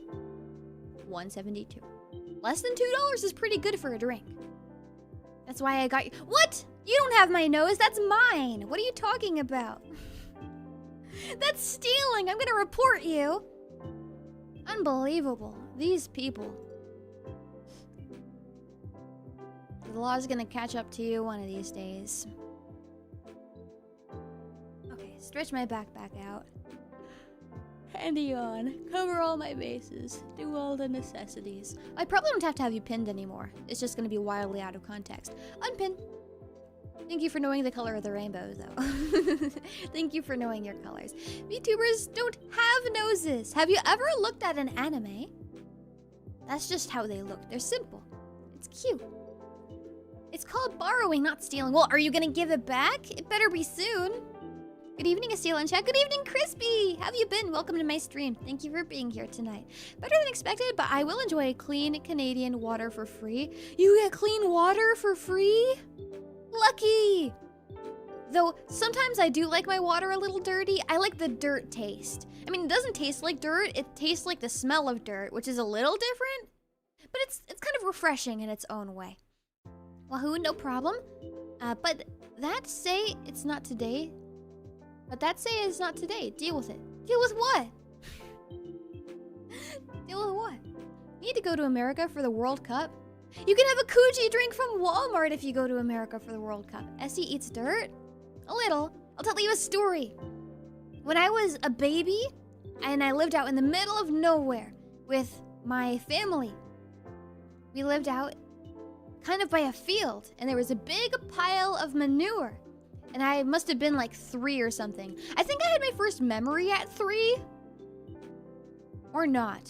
A: $1.72. Less than $2 is pretty good for a drink. That's why I got you. What? You don't have my nose. That's mine. What are you talking about? That's stealing. I'm gonna report you. Unbelievable. These people. The law's gonna catch up to you one of these days. Okay, stretch my backpack out. Handy on. Cover all my bases. Do all the necessities. I probably don't have to have you pinned anymore. It's just gonna be wildly out of context. Unpin. Thank you for knowing the color of the rainbow, though. Thank you for knowing your colors. VTubers don't have noses. Have you ever looked at an anime? That's just how they look. They're simple. It's cute. It's called borrowing, not stealing. Well, are you gonna give it back? It better be soon. Good evening, Esila in chat. Good evening, Crispy. How have you been? Welcome to my stream. Thank you for being here tonight. Better than expected, but I will enjoy clean Canadian water for free. You get clean water for free? Lucky! Though, sometimes I do like my water a little dirty. I like the dirt taste. I mean, it doesn't taste like dirt. It tastes like the smell of dirt, which is a little different. But it's kind of refreshing in its own way. Wahoo, no problem. But that say it's not today. But that say it's not today. Deal with it. Deal with what? Deal with what? Need to go to America for the World Cup? You can have a Kuji drink from Walmart if you go to America for the World Cup. Essie eats dirt? A little. I'll tell you a story. When I was a baby, and I lived out in the middle of nowhere with my family, we lived out kind of by a field, and there was a big pile of manure. And I must have been like 3 or something. I think I had my first memory at 3. Or not.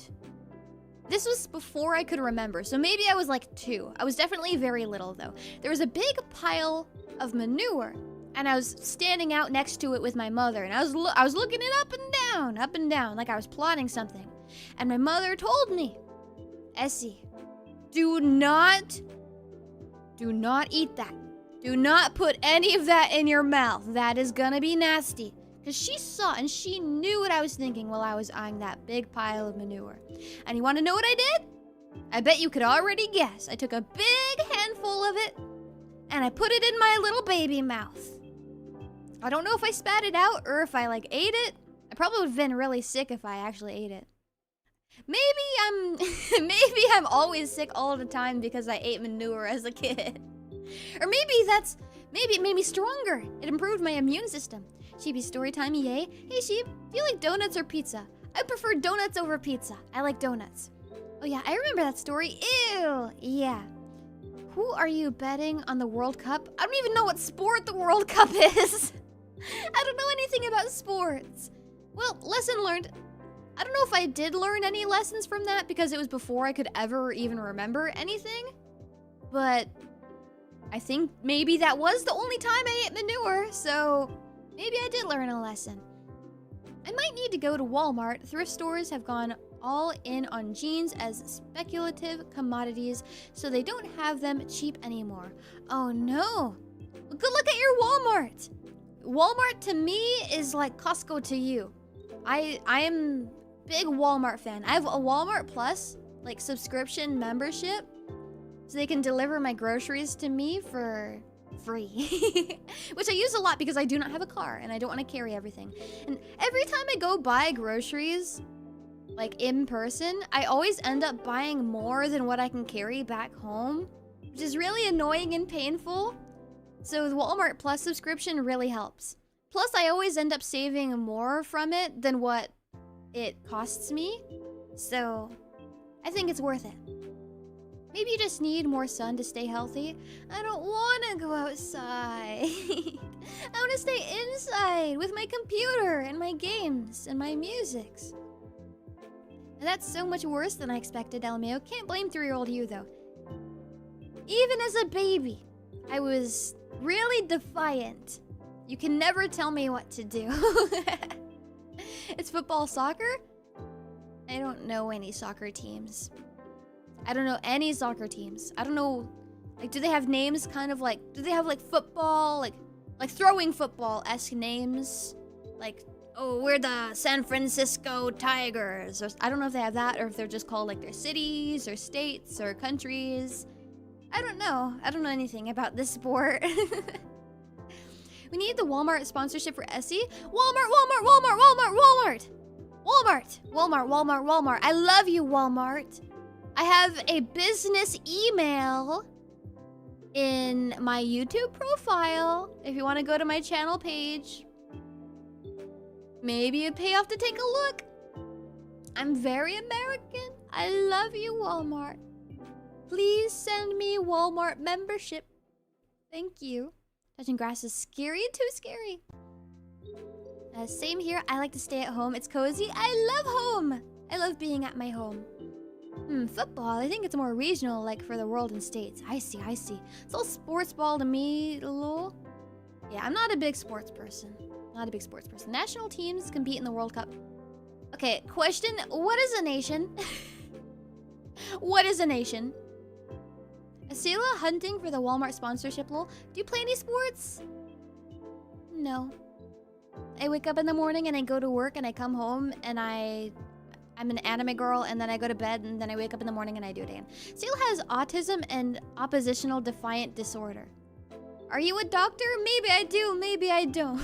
A: This was before I could remember, so maybe I was like 2. I was definitely very little, though. There was a big pile of manure, and I was standing out next to it with my mother, and I was looking it up and down, like I was plotting something. And my mother told me, Essie, do not eat that. Do not put any of that in your mouth. That is gonna be nasty. Because she saw and she knew what I was thinking while I was eyeing that big pile of manure. And you want to know what I did? I bet you could already guess. I took a big handful of it and I put it in my little baby mouth. I don't know if I spat it out or if I like ate it. I probably would have been really sick if I actually ate it. Maybe I'm always sick all the time because I ate manure as a kid. Or maybe it made me stronger. It improved my immune system. Sheepy story time, yay. Hey Sheep, do you like donuts or pizza? I prefer donuts over pizza. I like donuts. Oh yeah, I remember that story. Ew, yeah. Who are you betting on the World Cup? I don't even know what sport the World Cup is. I don't know anything about sports. Well, lesson learned. I don't know if I did learn any lessons from that because it was before I could ever even remember anything. But I think maybe that was the only time I ate manure, so maybe I did learn a lesson. I might need to go to Walmart. Thrift stores have gone all in on jeans as speculative commodities, so they don't have them cheap anymore. Oh no. Good look at your Walmart. Walmart to me is like Costco to you. I am big Walmart fan. I have a Walmart Plus like subscription membership, so they can deliver my groceries to me for free. Which I use a lot because I do not have a car and I don't want to carry everything. And every time I go buy groceries, like in person, I always end up buying more than what I can carry back home, which is really annoying and painful. So the Walmart Plus subscription really helps. Plus, I always end up saving more from it than what it costs me. So I think it's worth it. Maybe you just need more sun to stay healthy. I don't want to go outside. I want to stay inside with my computer and my games and my musics. And that's so much worse than I expected, LMAO. Can't blame 3-year-old you, though. Even as a baby, I was really defiant. You can never tell me what to do. It's football, soccer? I don't know any soccer teams. I don't know any soccer teams. I don't know Like, do they have names kind of like... Do they have, like, football? Like throwing football-esque names? Like, oh, we're the San Francisco Tigers. Or, I don't know if they have that or if they're just called, like, their cities or states or countries. I don't know. I don't know anything about this sport. We need the Walmart sponsorship for Essie. Walmart. I love you, Walmart. I have a business email in my YouTube profile. If you want to go to my channel page, maybe it'd pay off to take a look. I'm very American. I love you, Walmart. Please send me Walmart membership. Thank you. Touching grass is scary, too scary. Same here. I like to stay at home. It's cozy. I love home. I love being at my home. Football. I think it's more regional, like for the world and states. I see. It's all sports ball to me, lol. Yeah, I'm not a big sports person. National teams compete in the World Cup. Okay, question. What is a nation? What is a nation? Esila hunting for the Walmart sponsorship, lol. Do you play any sports? No. I wake up in the morning and I go to work and I come home and I'm an anime girl and then I go to bed and then I wake up in the morning and I do it again. Esila has autism and oppositional defiant disorder. Are you a doctor? Maybe I do, maybe I don't.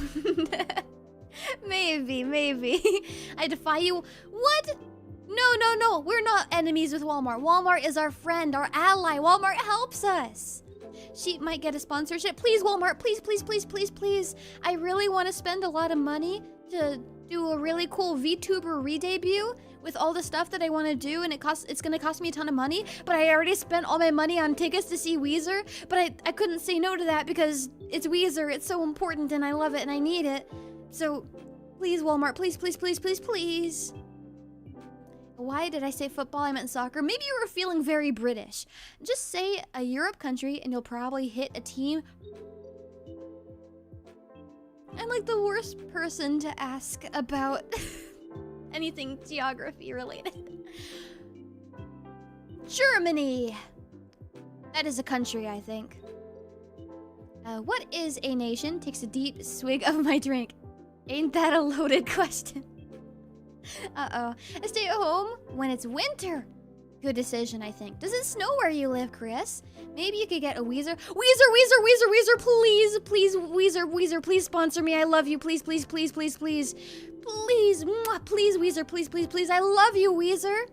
A: Maybe. I defy you. What? No. We're not enemies with Walmart. Walmart is our friend, our ally. Walmart helps us. She might get a sponsorship. Please, Walmart. Please. I really want to spend a lot of money to do a really cool VTuber re-debut with all the stuff that I want to do, and it's going to cost me a ton of money, but I already spent all my money on tickets to see Weezer, but I couldn't say no to that because it's Weezer. It's so important, and I love it, and I need it. So, please, Walmart. Please. Why did I say football? I meant soccer. Maybe you were feeling very British. Just say a Europe country and you'll probably hit a team. I'm like the worst person to ask about anything geography related. Germany. That is a country, I think. What is a nation? Takes a deep swig of my drink. Ain't that a loaded question? Uh-oh. I stay at home when it's winter. Good decision, I think. Does it snow where you live, Chris? Maybe you could get a Weezer. Weezer, please, Weezer, please sponsor me. I love you. Please. Please, Weezer, please. I love you, Weezer.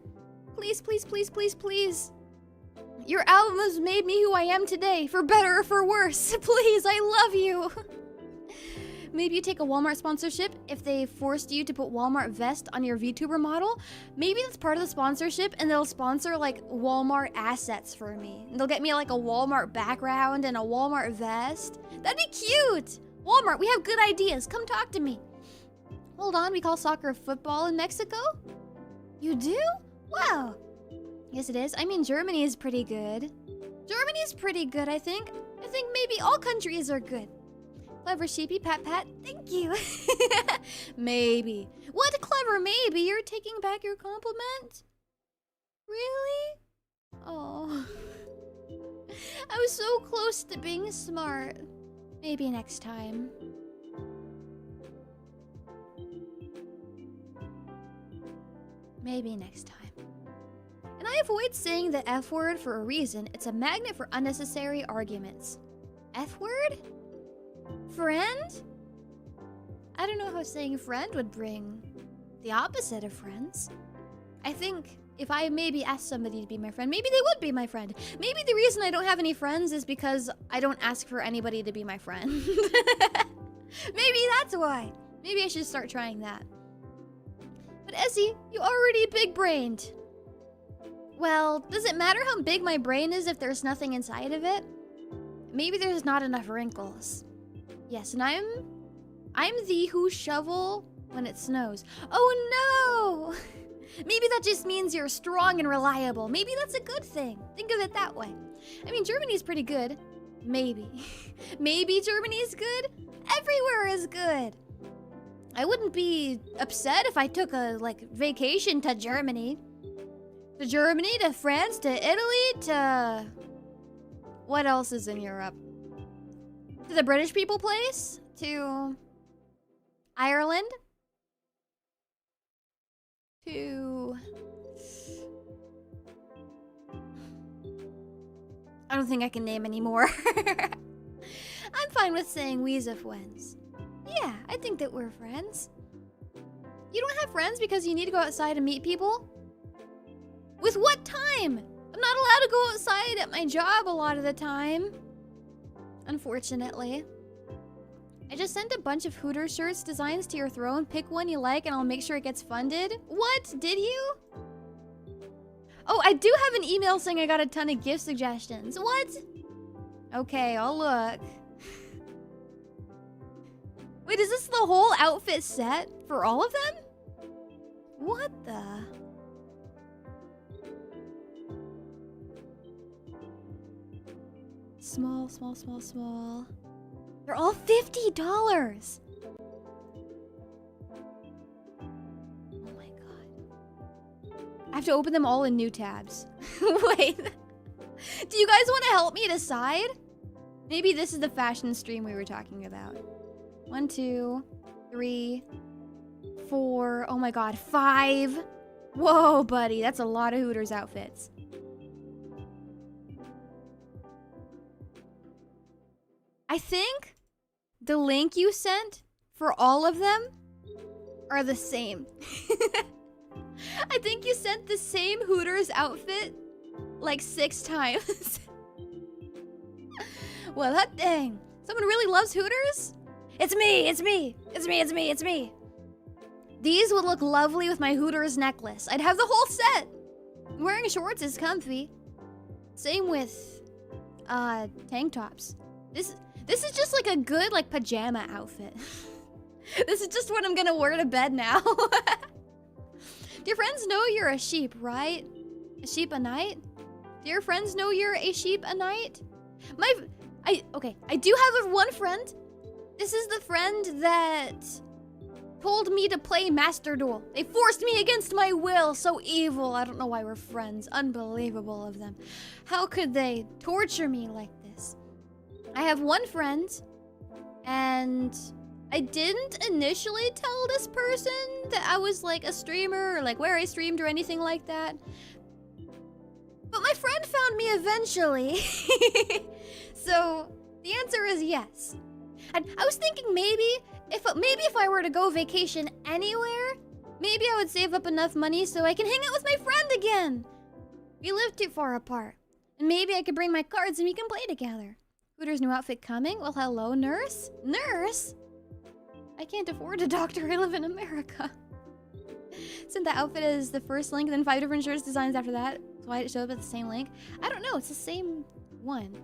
A: Please. Your album has made me who I am today, for better or for worse. Please, I love you. Maybe you take a Walmart sponsorship if they forced you to put Walmart vest on your VTuber model. Maybe that's part of the sponsorship and they'll sponsor like Walmart assets for me. They'll get me like a Walmart background and a Walmart vest. That'd be cute. Walmart, we have good ideas. Come talk to me. Hold on, we call soccer football in Mexico? You do? Wow. Yes, it is. I mean, Germany is pretty good. Germany is pretty good, I think. I think maybe all countries are good. Clever sheepy, pat. Thank you. Maybe. What clever maybe? You're taking back your compliment? Really? Oh. I was so close to being smart. Maybe next time. Maybe next time. And I avoid saying the F word for a reason. It's a magnet for unnecessary arguments. F word? Friend? I don't know how saying friend would bring the opposite of friends. I think if I maybe asked somebody to be my friend, maybe they would be my friend. Maybe the reason I don't have any friends is because I don't ask for anybody to be my friend. Maybe that's why. Maybe I should start trying that. But Essie, you already big-brained. Well, does it matter how big my brain is if there's nothing inside of it? Maybe there's not enough wrinkles. Yes, and I'm the who shovel when it snows. Oh no! Maybe that just means you're strong and reliable. Maybe that's a good thing. Think of it that way. I mean, Germany's pretty good. Maybe. Maybe Germany's good? Everywhere is good. I wouldn't be upset if I took a, vacation to Germany. To Germany, to France, to Italy, to... What else is in Europe? To the British people place? To Ireland? To... I don't think I can name any more. I'm fine with saying we's a friends. Yeah, I think that we're friends. You don't have friends because you need to go outside and meet people? With what time? I'm not allowed to go outside at my job a lot of the time. Unfortunately. I just sent a bunch of Hooters shirts designs to your throne. Pick one you like and I'll make sure it gets funded. What? Did you? Oh, I do have an email saying I got a ton of gift suggestions. What? Okay, I'll look. Wait, is this the whole outfit set for all of them? What the? Small, small, small, small. They're all $50. Oh my god. I have to open them all in new tabs. Wait. Do you guys want to help me decide? Maybe this is the fashion stream we were talking about. 1, 2, 3, 4. Oh my god, 5. Whoa, buddy. That's a lot of Hooters outfits. I think the link you sent for all of them are the same. I think you sent the same Hooters outfit like 6 times. Well, that dang. Someone really loves Hooters? It's me, it's me, it's me, it's me, it's me. These would look lovely with my Hooters necklace. I'd have the whole set. Wearing shorts is comfy. Same with, tank tops. This is just like a good, like, pajama outfit. This is just what I'm gonna wear to bed now. Do your friends know you're a sheep, right? A sheep a night? Do your friends know you're a sheep a night? Okay, I do have one friend. This is the friend that told me to play Master Duel. They forced me against my will. So evil. I don't know why we're friends. Unbelievable of them. How could they torture me like this? I have one friend, and I didn't initially tell this person that I was like a streamer or like where I streamed or anything like that. But my friend found me eventually. So the answer is yes. And I was thinking maybe if I were to go vacation anywhere, maybe I would save up enough money so I can hang out with my friend again. We live too far apart. And maybe I could bring my cards and we can play together. Hooters' new outfit coming? Well, hello, nurse? Nurse? I can't afford a doctor. I live in America. Sent the outfit as the first link, then 5 different shirts designs after that. So why did it show up at the same link? I don't know. It's the same one.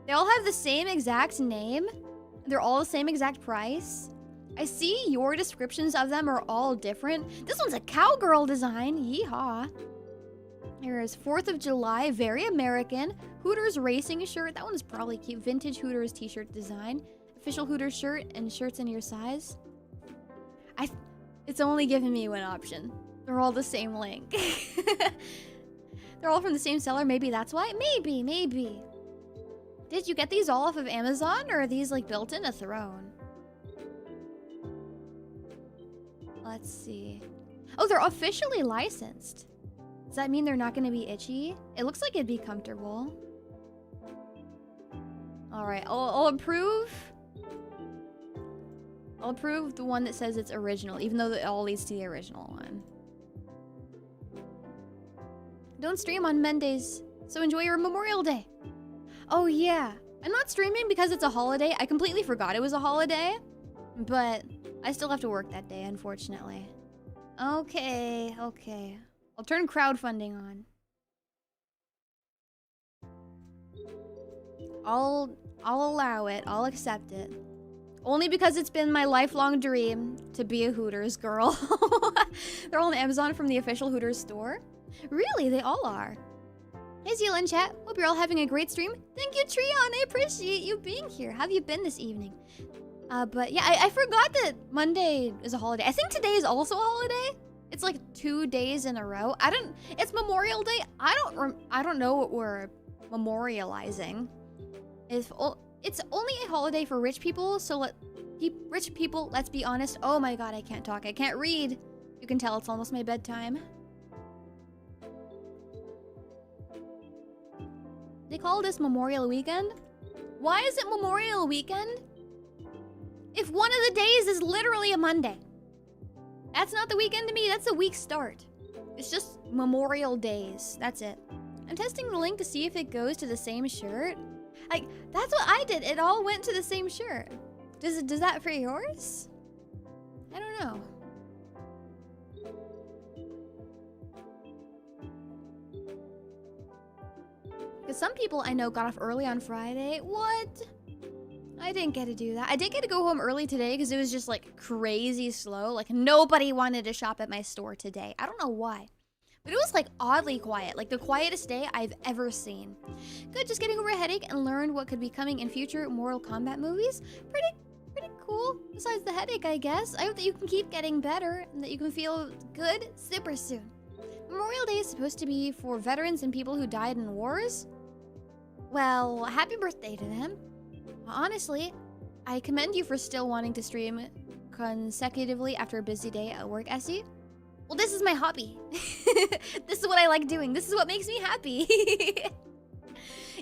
A: They all have the same exact name. They're all the same exact price. I see your descriptions of them are all different. This one's a cowgirl design. Yeehaw. Here is 4th of July. Very American. Hooters racing shirt. That one's probably cute. Vintage Hooters t-shirt design. Official Hooters shirt and shirts in your size. It's only giving me one option. They're all the same link. They're all from the same seller. Maybe that's why. Maybe. Did you get these all off of Amazon, or are these like built in a throne? Let's see. Oh, they're officially licensed. Does that mean they're not going to be itchy? It looks like it'd be comfortable. All right, I'll approve. I'll approve the one that says it's original, even though it all leads to the original one. Don't stream on Mondays, so enjoy your Memorial Day. Oh yeah, I'm not streaming because it's a holiday. I completely forgot it was a holiday, but I still have to work that day, unfortunately. Okay. I'll turn crowdfunding on. I'll allow it. I'll accept it. Only because it's been my lifelong dream to be a Hooters girl. They're all on Amazon from the official Hooters store. Really, they all are. Hey, Esila in chat. Hope you're all having a great stream. Thank you, Treon. I appreciate you being here. How have you been this evening? But yeah, I forgot that Monday is a holiday. I think today is also a holiday. It's like 2 days in a row. It's Memorial Day. I don't know what we're memorializing. It's only a holiday for rich people, so rich people, let's be honest. Oh my god, I can't talk. I can't read. You can tell it's almost my bedtime. They call this Memorial Weekend? Why is it Memorial Weekend? If one of the days is literally a Monday. That's not the weekend to me, that's the week start. It's just Memorial Days, that's it. I'm testing the link to see if it goes to the same shirt. Like, that's what I did, it all went to the same shirt. Does that for yours? I don't know. Because some people I know got off early on Friday. What? I didn't get to do that. I did get to go home early today because it was just like crazy slow. Like nobody wanted to shop at my store today. I don't know why. But it was like oddly quiet. Like the quietest day I've ever seen. Good, just getting over a headache and learned what could be coming in future Mortal Kombat movies. Pretty cool. Besides the headache, I guess. I hope that you can keep getting better and that you can feel good super soon. Memorial Day is supposed to be for veterans and people who died in wars. Well, happy birthday to them. Honestly, I commend you for still wanting to stream consecutively after a busy day at work, Essie. Well, this is my hobby. This is what I like doing. This is what makes me happy.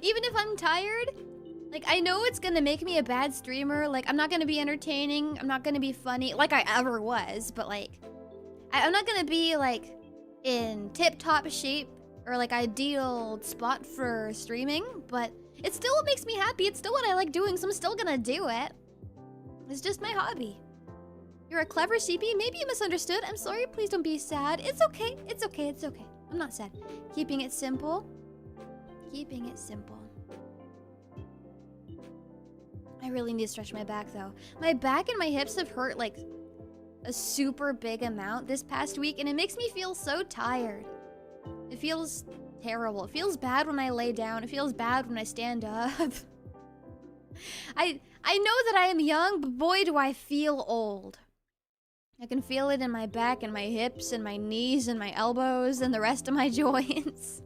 A: Even if I'm tired, like, I know it's gonna make me a bad streamer. Like, I'm not gonna be entertaining. I'm not gonna be funny, like I ever was. But, like, I'm not gonna be, like, in tip-top shape or, like, ideal spot for streaming. But it's still what makes me happy. It's still what I like doing, so I'm still gonna do it. It's just my hobby. You're a clever CP. Maybe you misunderstood. I'm sorry. Please don't be sad. It's okay. It's okay. It's okay. I'm not sad. Keeping it simple. Keeping it simple. I really need to stretch my back, though. My back and my hips have hurt, like, a super big amount this past week, and it makes me feel so tired. It feels terrible. It feels bad when I lay down. It feels bad when I stand up. I know that I am young, but boy, do I feel old. I can feel it in my back and my hips and my knees and my elbows and the rest of my joints.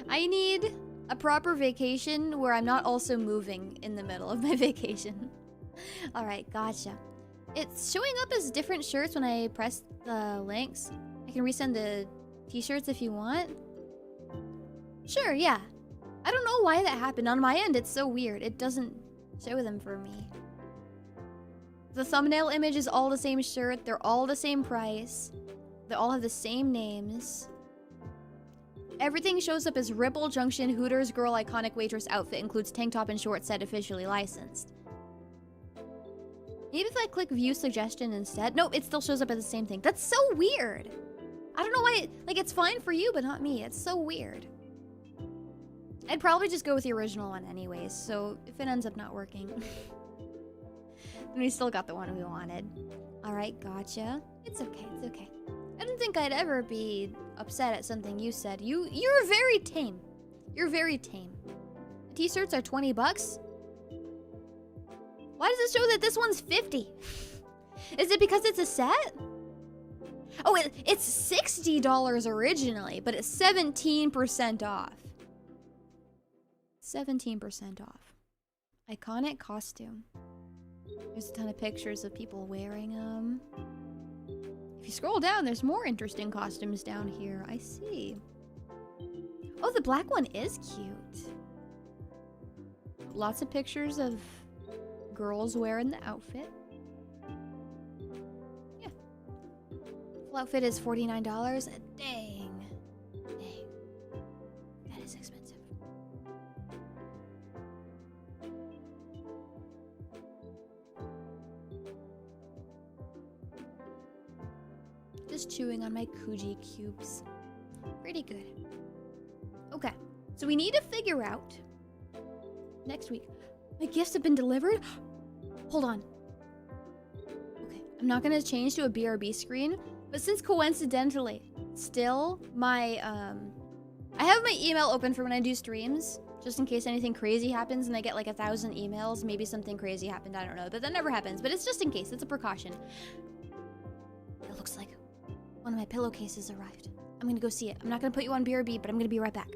A: I need a proper vacation where I'm not also moving in the middle of my vacation. Alright, gotcha. It's showing up as different shirts when I press the links. I can resend the t-shirts if you want. Sure, yeah. I don't know why that happened. On my end, it's so weird. It doesn't show them for me. The thumbnail image is all the same shirt. They're all the same price. They all have the same names. Everything shows up as Ripple Junction Hooters Girl Iconic Waitress outfit. Includes tank top and short set officially licensed. Maybe if I click view suggestion instead. Nope, it still shows up as the same thing. That's so weird. I don't know why. Like, it's fine for you, but not me. It's so weird. I'd probably just go with the original one anyways. So if it ends up not working. And we still got the one we wanted. Alright, gotcha. It's okay, it's okay. I didn't think I'd ever be upset at something you said. You're very tame. You're very tame. The t-shirts are 20 bucks? Why does it show that this one's 50? Is it because it's a set? Oh, it's $60 originally, but it's 17% off. 17% off. Iconic costume. There's a ton of pictures of people wearing them. If you scroll down, there's more interesting costumes down here. I see. Oh, the black one is cute. Lots of pictures of girls wearing the outfit. Yeah. Full outfit is $49. Dang. Dang. That is expensive. Just chewing on my Kuji cubes. Pretty good. Okay, so we need to figure out next week. My gifts have been delivered? Hold on. Okay, I'm not gonna change to a BRB screen, but since coincidentally, still my, I have my email open for when I do streams, just in case anything crazy happens and I get like 1,000 emails, maybe something crazy happened, I don't know, but that never happens, but it's just in case, it's a precaution. It looks like one of my pillowcases arrived. I'm gonna go see it. I'm not gonna put you on BRB, but I'm gonna be right back.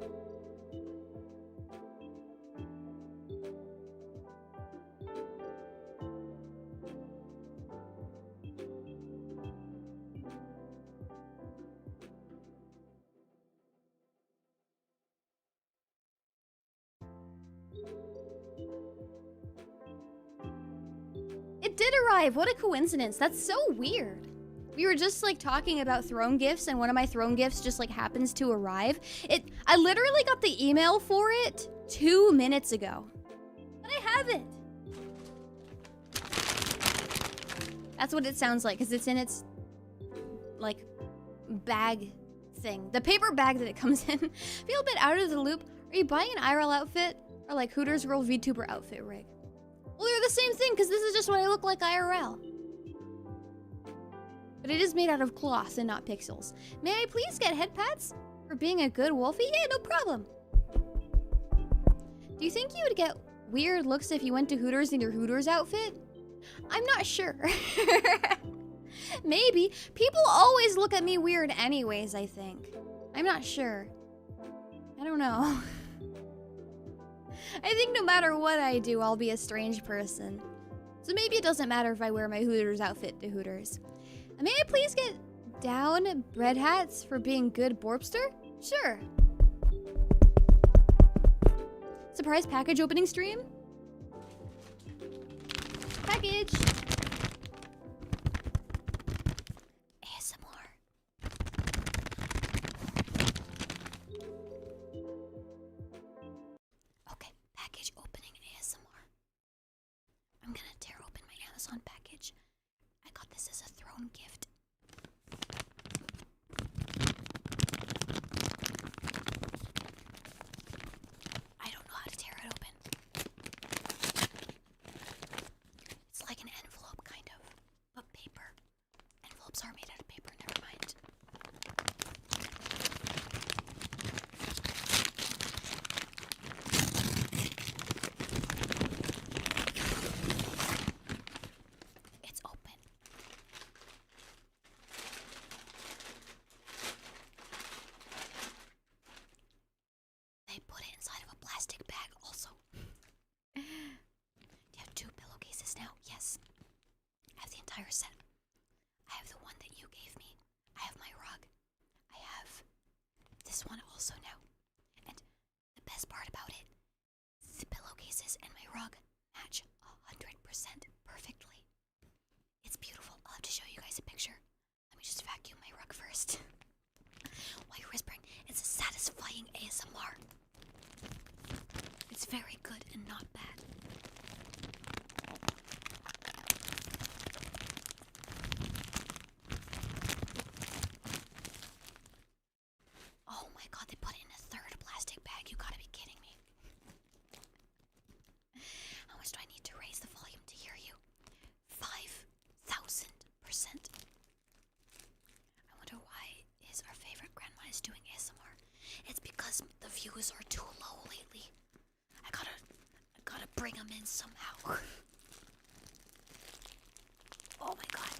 A: did arrive. What a coincidence. That's so weird. We were just like talking about throne gifts and one of my throne gifts just like happens to arrive. I literally got the email for it 2 minutes ago. But I have it. That's what it sounds like, because it's in its like bag thing. The paper bag that it comes in. Feel a bit out of the loop. Are you buying an IRL outfit or like Hooters Girl VTuber outfit rig? Well, they're the same thing because this is just what I look like IRL. But it is made out of cloth and not pixels. May I please get head pads for being a good wolfie? Yeah, no problem. Do you think you would get weird looks if you went to Hooters in your Hooters outfit? I'm not sure. Maybe. People always look at me weird anyways, I think. I'm not sure. I don't know. I think no matter what I do, I'll be a strange person. So maybe it doesn't matter if I wear my Hooters outfit to Hooters. May I please get down bread hats for being good Borpster? Sure. Surprise package opening stream? Package. ASMR. Okay, package opening ASMR. I'm gonna tear open my Amazon package. I got this as a throne gift. I don't know how to tear it open. It's like an envelope, kind of, but paper. Envelopes are made out of paper, never mind. It's open. They put it inside of a plastic bag also. Do you have 2 pillowcases now? Yes. I have the entire set. I have the one that you gave me. I have my rug. I have this one also now. And the best part about it, the pillowcases and my rug match 100% perfectly. It's beautiful. I'll have to show you guys a picture. Let me just vacuum my rug first. While you're whispering, it's a satisfying ASMR. It's very good and not bad. Oh my god, they put it in a 3rd plastic bag. You gotta be kidding me. How much do I need to raise the volume to hear you? 5,000%. I wonder why our favorite grandma is doing ASMR. It's because the views are too low lately. I gotta bring them in somehow. Oh my god.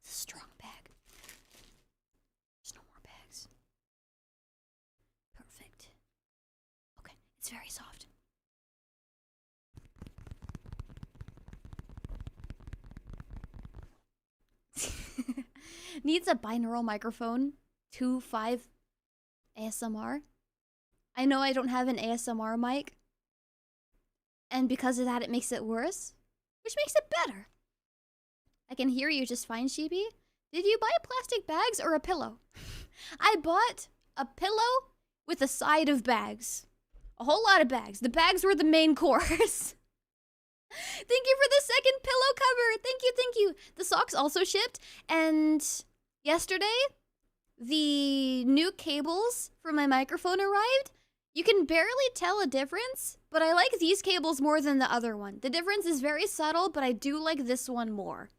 A: It's a strong bag. There's no more bags. Perfect. Okay, it's very soft. Needs a binaural microphone. 2.5 ASMR. I know I don't have an ASMR mic. And because of that, it makes it worse. Which makes it better. I can hear you just fine, Sheepy. Did you buy plastic bags or a pillow? I bought a pillow with a side of bags. A whole lot of bags. The bags were the main course. Thank you for the 2nd pillow cover. Thank you, thank you. The socks also shipped. And yesterday, the new cables for my microphone arrived. You can barely tell a difference, but I like these cables more than the other one. The difference is very subtle, but I do like this one more.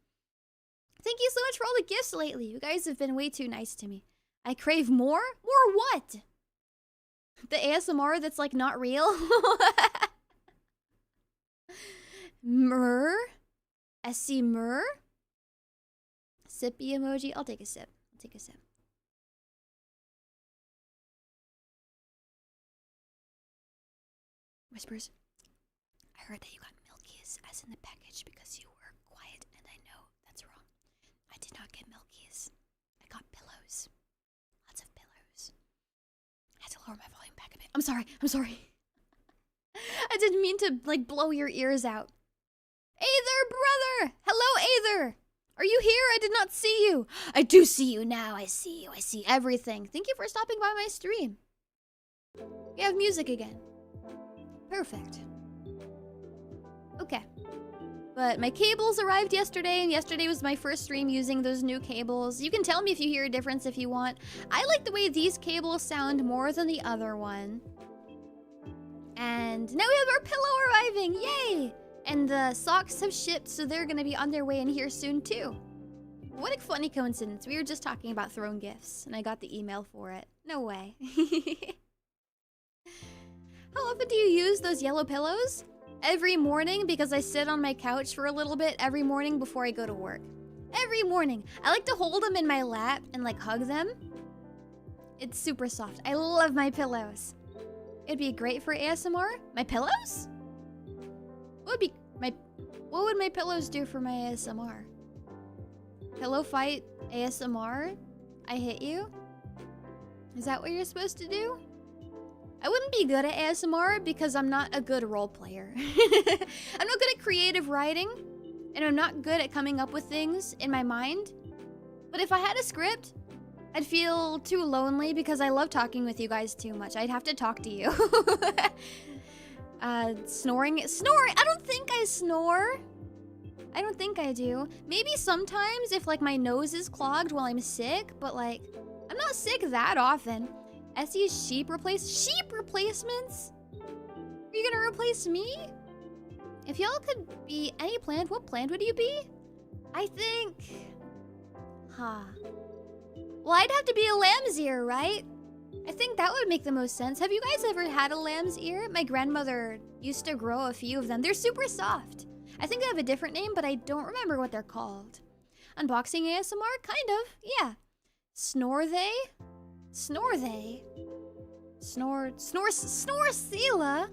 A: Thank you so much for all the gifts lately. You guys have been way too nice to me. I crave more? More what? The ASMR that's like not real? Myrrh? SC Myrrh? Sippy emoji? I'll take a sip. I'll take a sip. Whispers. I heard that you got Milkies as in the package because you were quiet, and I know that's wrong. I did not get Milkies. I got pillows. Lots of pillows. I had to lower my volume back a bit. I'm sorry. I'm sorry. I didn't mean to, like, blow your ears out. Aether, brother! Hello, Aether! Are you here? I did not see you. I do see you now. I see you. I see everything. Thank you for stopping by my stream. We have music again. Perfect. Okay. But my cables arrived yesterday, and yesterday was my first stream using those new cables. You can tell me if you hear a difference if you want. I like the way these cables sound more than the other one. And now we have our pillow arriving. Yay! And the socks have shipped, so they're gonna be on their way in here soon too. What a funny coincidence. We were just talking about throwing gifts, and I got the email for it. No way. How often do you use those yellow pillows? Every morning, because I sit on my couch for a little bit every morning before I go to work. Every morning. I like to hold them in my lap and like hug them. It's super soft. I love my pillows. It'd be great for ASMR. My pillows? What would my pillows do for my ASMR? Pillow fight ASMR? I hit you? Is that what you're supposed to do? I wouldn't be good at ASMR because I'm not a good role player. I'm not good at creative writing, and I'm not good at coming up with things in my mind. But if I had a script, I'd feel too lonely because I love talking with you guys too much. I'd have to talk to you. Snoring? I don't think I snore. I don't think I do. Maybe sometimes if like my nose is clogged while I'm sick, but like, I'm not sick that often. Essie's sheep replacements? Are you gonna replace me? If y'all could be any plant, what plant would you be? I think... Well, I'd have to be a lamb's ear, right? I think that would make the most sense. Have you guys ever had a lamb's ear? My grandmother used to grow a few of them. They're super soft. I think they have a different name, but I don't remember what they're called. Unboxing ASMR? Kind of, yeah. Snore they? Snore they? Snore Esila?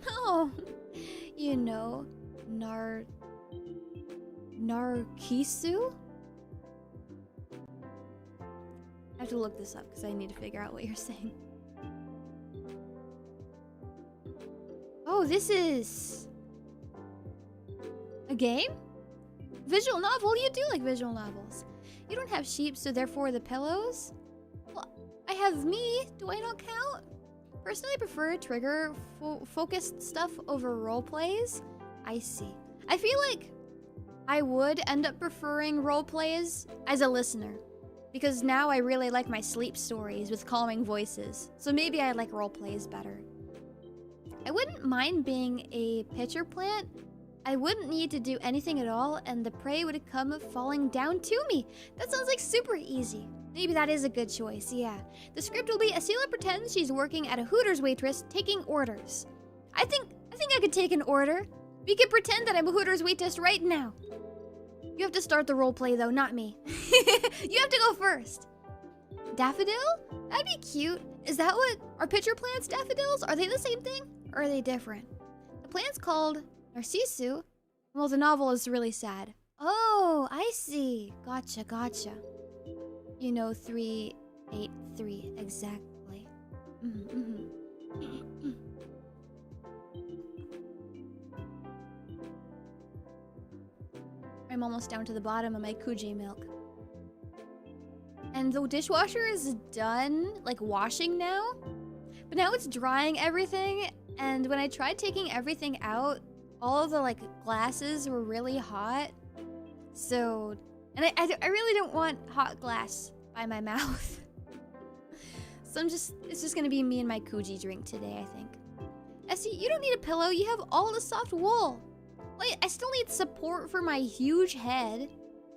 A: No. You know, Narkisu? I have to look this up because I need to figure out what you're saying. Oh, this is... a game? Visual novel? You do like visual novels. You don't have sheep, so therefore the pillows? Well, I have me. Do I not count? Personally, I prefer trigger-focused stuff over roleplays. I see. I feel like I would end up preferring roleplays as a listener. Because now I really like my sleep stories with calming voices. So maybe I like roleplays better. I wouldn't mind being a pitcher plant. I wouldn't need to do anything at all, and the prey would come falling down to me. That sounds like super easy. Maybe that is a good choice, yeah. The script will be Esila pretends she's working at a Hooters waitress taking orders. I think I could take an order. We could pretend that I'm a Hooters waitress right now. You have to start the roleplay though, not me. You have to go first. Daffodil? That'd be cute. Is that what... Are pitcher plants daffodils? Are they the same thing? Or are they different? The plant's called Narcissu. Well, the novel is really sad. Oh, I see. Gotcha, gotcha. You know, 383 exactly. I'm almost down to the bottom of my Kuji milk. And the dishwasher is done, like, washing now. But now it's drying everything, and when I tried taking everything out, all of the, like, glasses were really hot. So... And I really don't want hot glass by my mouth. So it's just gonna be me and my Kuji drink today, I think. Essie, you don't need a pillow, you have all the soft wool. Wait, I still need support for my huge head.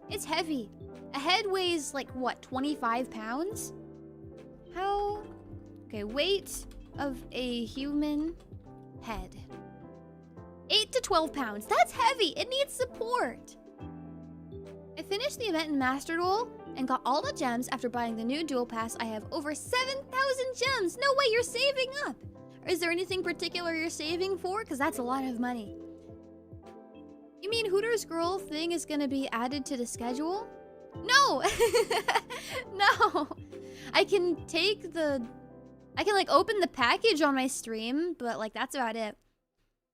A: It's heavy. A head weighs, like, what, 25 pounds? How? Okay, weight of a human head. 8 to 12 pounds. That's heavy. It needs support. I finished the event in Master Duel and got all the gems after buying the new Duel Pass. I have over 7,000 gems. No way, you're saving up. Or is there anything particular you're saving for? Because that's a lot of money. You mean Hooters Girl thing is gonna be added to the schedule? No! No! I can like open the package on my stream, but like that's about it.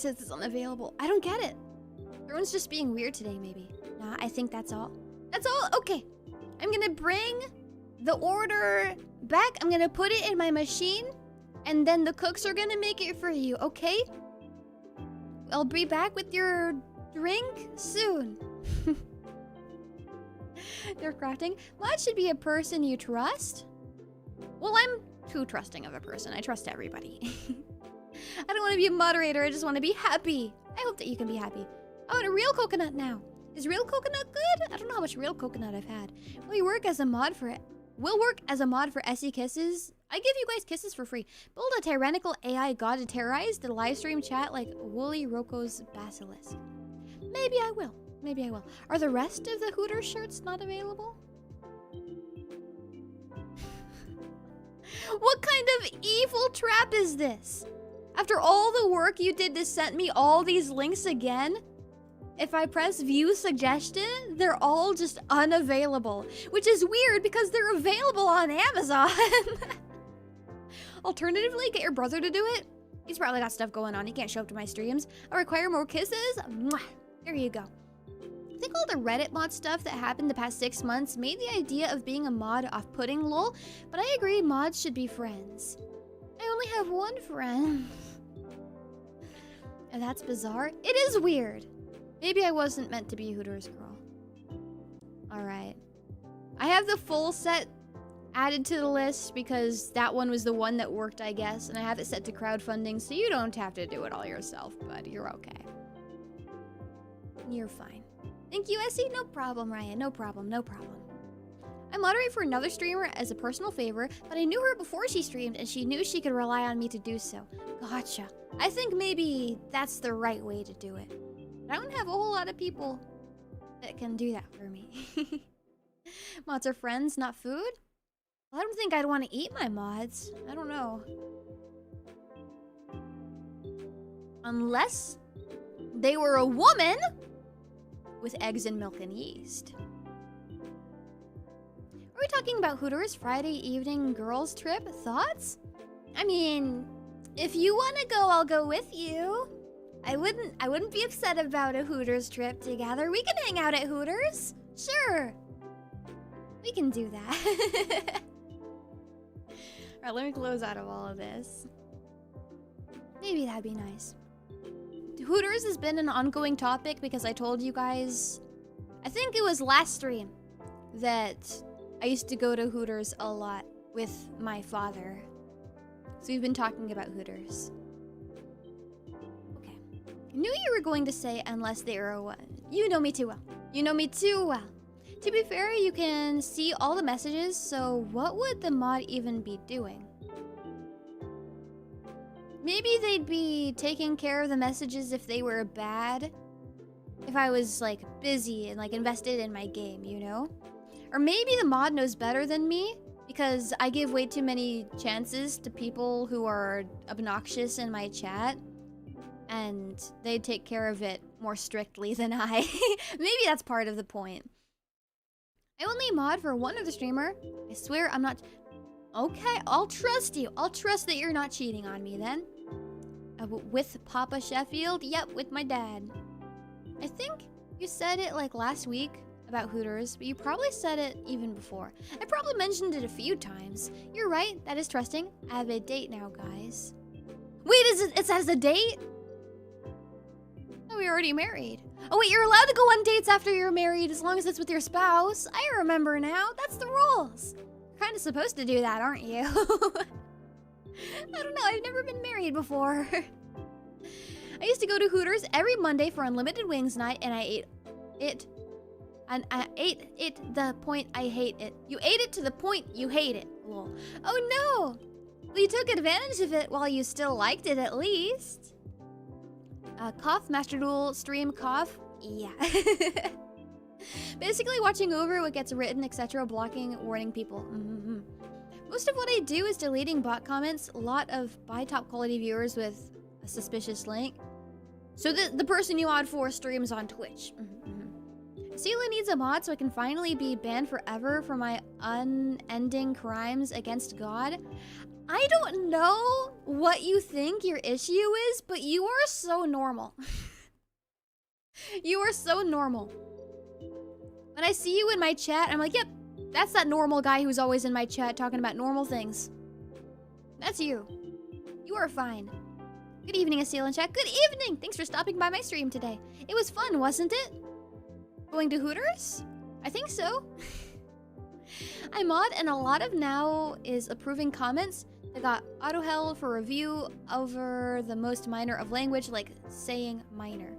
A: says it's unavailable. I don't get it. Everyone's just being weird today, maybe. Nah, I think that's all. That's all? Okay. I'm gonna bring the order back. I'm gonna put it in my machine. And then the cooks are gonna make it for you, okay? I'll be back with your drink soon. They're crafting. Mod should be a person you trust. Well, I'm too trusting of a person. I trust everybody. I don't want to be a moderator. I just want to be happy. I hope that you can be happy. I want a real coconut now. Is real coconut good? I don't know how much real coconut I've had. Will you work as a mod for it? Will work as a mod for Essie Kisses? I give you guys kisses for free. Build a tyrannical AI god to terrorize the live stream chat like Wooly Roko's basilisk. Maybe I will. Maybe I will. Are the rest of the Hooters shirts not available? What kind of evil trap is this? After all the work you did to send me all these links again, if I press view suggestion, they're all just unavailable. Which is weird because they're available on Amazon. Alternatively, get your brother to do it. He's probably got stuff going on. He can't show up to my streams. I require more kisses. Mwah. There you go. I think all the Reddit mod stuff that happened the past 6 months made the idea of being a mod off-putting, lol. But I agree, mods should be friends. I only have one friend. And that's bizarre. It is weird. Maybe I wasn't meant to be a Hooters girl. Alright. I have the full set added to the list because that one was the one that worked, I guess. And I have it set to crowdfunding, so you don't have to do it all yourself, but you're okay. You're fine. Thank you, Essie. No problem, Ryan. No problem, no problem. I moderate for another streamer as a personal favor, but I knew her before she streamed and she knew she could rely on me to do so. Gotcha. I think maybe that's the right way to do it. I don't have a whole lot of people that can do that for me. Mods are friends, not food? Well, I don't think I'd want to eat my mods. I don't know. Unless they were a woman with eggs and milk and yeast. Are we talking about Hooters Friday evening girls trip? Thoughts? I mean, if you want to go, I'll go with you. I wouldn't be upset about a Hooters trip together. We can hang out at Hooters. Sure. We can do that. Alright, let me close out of all of this. Maybe that'd be nice. Hooters has been an ongoing topic because I told you guys, I think it was last stream, that I used to go to Hooters a lot with my father. So we've been talking about Hooters. Okay. I knew you were going to say unless they are a one. You know me too well. You know me too well. To be fair, you can see all the messages, so what would the mod even be doing? Maybe they'd be taking care of the messages if they were bad. If I was, like, busy and, like, invested in my game, you know? Or maybe the mod knows better than me, because I give way too many chances to people who are obnoxious in my chat. And they take care of it more strictly than I. Maybe that's part of the point. I only mod for one other streamer. I swear I'm not... Okay, I'll trust you. I'll trust that you're not cheating on me then. With Papa Sheffield? Yep, with my dad. I think you said it like last week about Hooters, but you probably said it even before. I probably mentioned it a few times. You're right, that is trusting. I have a date now, guys. Wait, it says a date? Oh, we're already married. Oh wait, you're allowed to go on dates after you're married as long as it's with your spouse. I remember now. That's the rules. Kind of supposed to do that, aren't you? I don't know, I've never been married before. I used to go to Hooters every Monday for unlimited wings night, and I ate it. And I ate it the point I hate it. You ate it to the point you hate it. Lol. Oh no! Well, you took advantage of it while you still liked it at least. Cough, Master Duel, stream, cough. Yeah. Basically watching over what gets written, etc., blocking, warning people. Most of what I do is deleting bot comments. A lot of buy top quality viewers with a suspicious link. So the person you mod for streams on Twitch. Esila needs a mod so I can finally be banned forever for my unending crimes against God. I don't know what you think your issue is, but you are so normal. You are so normal. When I see you in my chat, I'm like, yep, that's that normal guy who's always in my chat talking about normal things. That's you. You are fine. Good evening, Esila in chat. Good evening! Thanks for stopping by my stream today. It was fun, wasn't it? Going to Hooters? I think so. I mod, and a lot of now is approving comments that got auto-held for review over the most minor of language, like saying minor.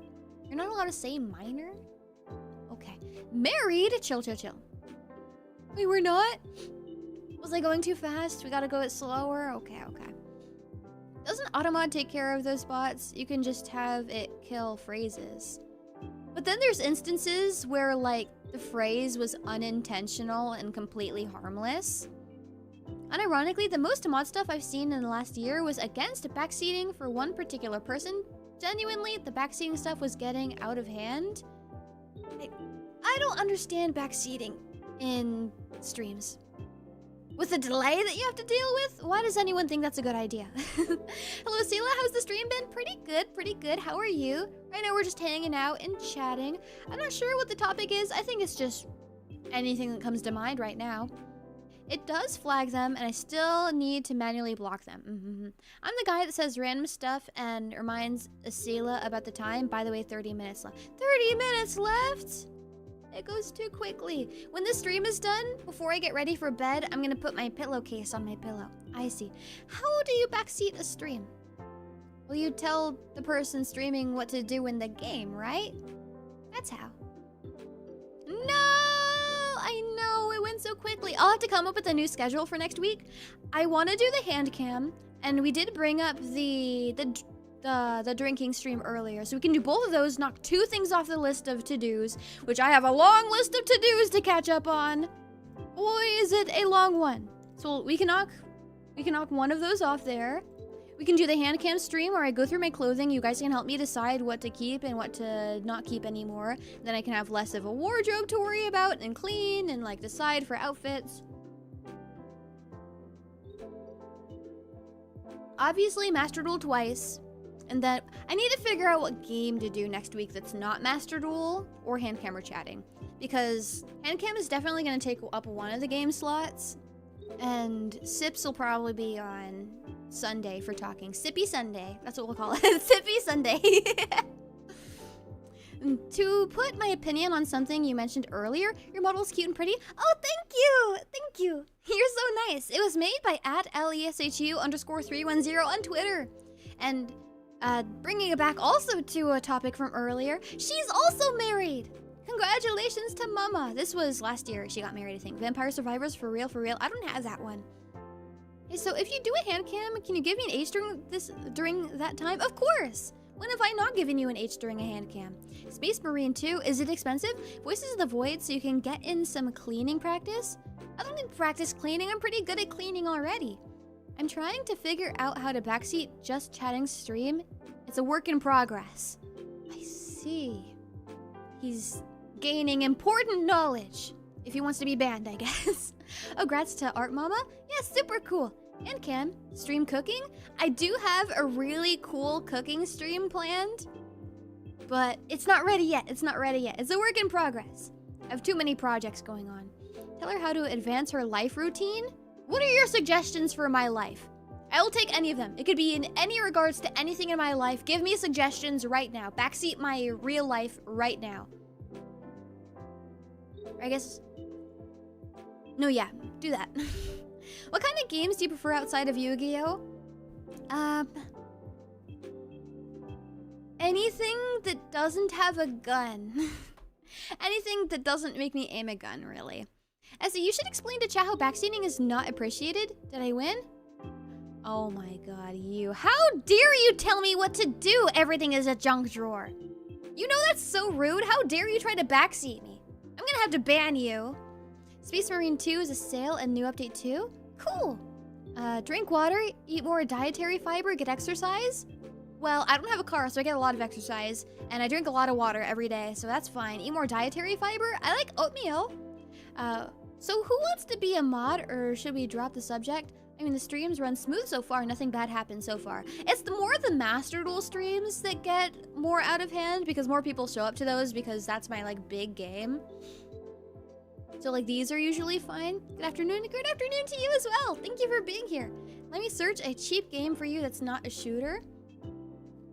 A: You're not allowed to say minor? Okay. Married? Chill, chill, chill. Wait, we're not? Was I going too fast? We gotta go it slower? Okay, okay. Doesn't automod take care of those bots? You can just have it kill phrases. But then there's instances where, like, the phrase was unintentional and completely harmless. Unironically, the most mod stuff I've seen in the last year was against backseating for one particular person. Genuinely, the backseating stuff was getting out of hand. I don't understand backseating in streams. With the delay that you have to deal with? Why does anyone think that's a good idea? Hello, Esila. How's the stream been? Pretty good, pretty good. How are you? Right now we're just hanging out and chatting. I'm not sure what the topic is. I think it's just anything that comes to mind right now. It does flag them, and I still need to manually block them. I'm the guy that says random stuff and reminds Esila about the time. By the way, 30 minutes left. 30 minutes left? It goes too quickly. When this stream is done, before I get ready for bed, I'm gonna put my pillowcase on my pillow. I see. How do you backseat a stream? Well, you tell the person streaming what to do in the game, right? That's how. No! I know, it went so quickly. I'll have to come up with a new schedule for next week. I want to do the hand cam, and we did bring up the drinking stream earlier, so we can do both of those, knock 2 things off the list of to-dos, which I have a long list of to-dos to catch up on. Boy, is it a long one. So we can knock one of those off there. We can do the hand cam stream where I go through my clothing. You guys can help me decide what to keep and what to not keep anymore. Then I can have less of a wardrobe to worry about and clean and like decide for outfits. Obviously, Master Duel twice. And then I need to figure out what game to do next week that's not Master Duel or hand camera chatting. Because hand cam is definitely going to take up one of the game slots. And Sips will probably be on Sunday for talking. Sippy Sunday. That's what we'll call it. Sippy Sunday. To put my opinion on something you mentioned earlier, your model's cute and pretty. Oh, thank you! Thank you! You're so nice. It was made by @LESHU_310 on Twitter. And bringing it back also to a topic from earlier, she's also married! Congratulations to Mama! This was last year she got married, I think. Vampire Survivors, for real, for real. I don't have that one. Hey, so if you do a hand cam, can you give me an H during that time? Of course! When have I not given you an H during a hand cam? Space Marine 2, is it expensive? Voices of the Void, so you can get in some cleaning practice? I don't need to practice cleaning, I'm pretty good at cleaning already. I'm trying to figure out how to backseat just chatting stream. It's a work in progress. I see. He's gaining important knowledge. If he wants to be banned, I guess. Oh, grats to Art Mama. Yeah, super cool. And Cam, stream cooking. I do have a really cool cooking stream planned, but it's not ready yet. It's not ready yet. It's a work in progress. I have too many projects going on. Tell her how to advance her life routine. What are your suggestions for my life? I will take any of them. It could be in any regards to anything in my life. Give me suggestions right now. Backseat my real life right now. I guess... No, yeah. Do that. What kind of games do you prefer outside of Yu-Gi-Oh? Anything that doesn't have a gun. Anything that doesn't make me aim a gun, really. Essie, you should explain to chat how backseating is not appreciated. Did I win? Oh my god, you. How dare you tell me what to do? Everything is a junk drawer. You know that's so rude. How dare you try to backseat me? I'm gonna have to ban you. Space Marine 2 is a sale and new update too? Cool. Drink water, eat more dietary fiber, get exercise. Well, I don't have a car, so I get a lot of exercise. And I drink a lot of water every day, so that's fine. Eat more dietary fiber. I like oatmeal. So who wants to be a mod, or should we drop the subject? I mean, the streams run smooth so far. Nothing bad happened so far. It's the more the Master Duel streams that get more out of hand because more people show up to those because that's my, like, big game. So, like, these are usually fine. Good afternoon. Good afternoon to you as well. Thank you for being here. Let me search a cheap game for you that's not a shooter.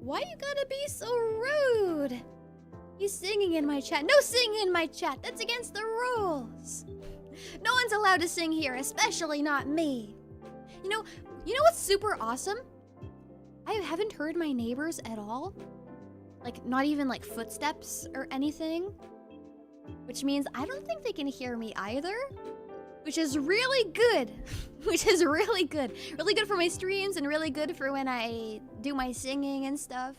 A: Why you gotta be so rude? He's singing in my chat. No singing in my chat. That's against the rules. No one's allowed to sing here, especially not me. You know what's super awesome? I haven't heard my neighbors at all. Like, not even like footsteps or anything. Which means I don't think they can hear me either. Which is really good. Which is really good. Really good for my streams and really good for when I do my singing and stuff.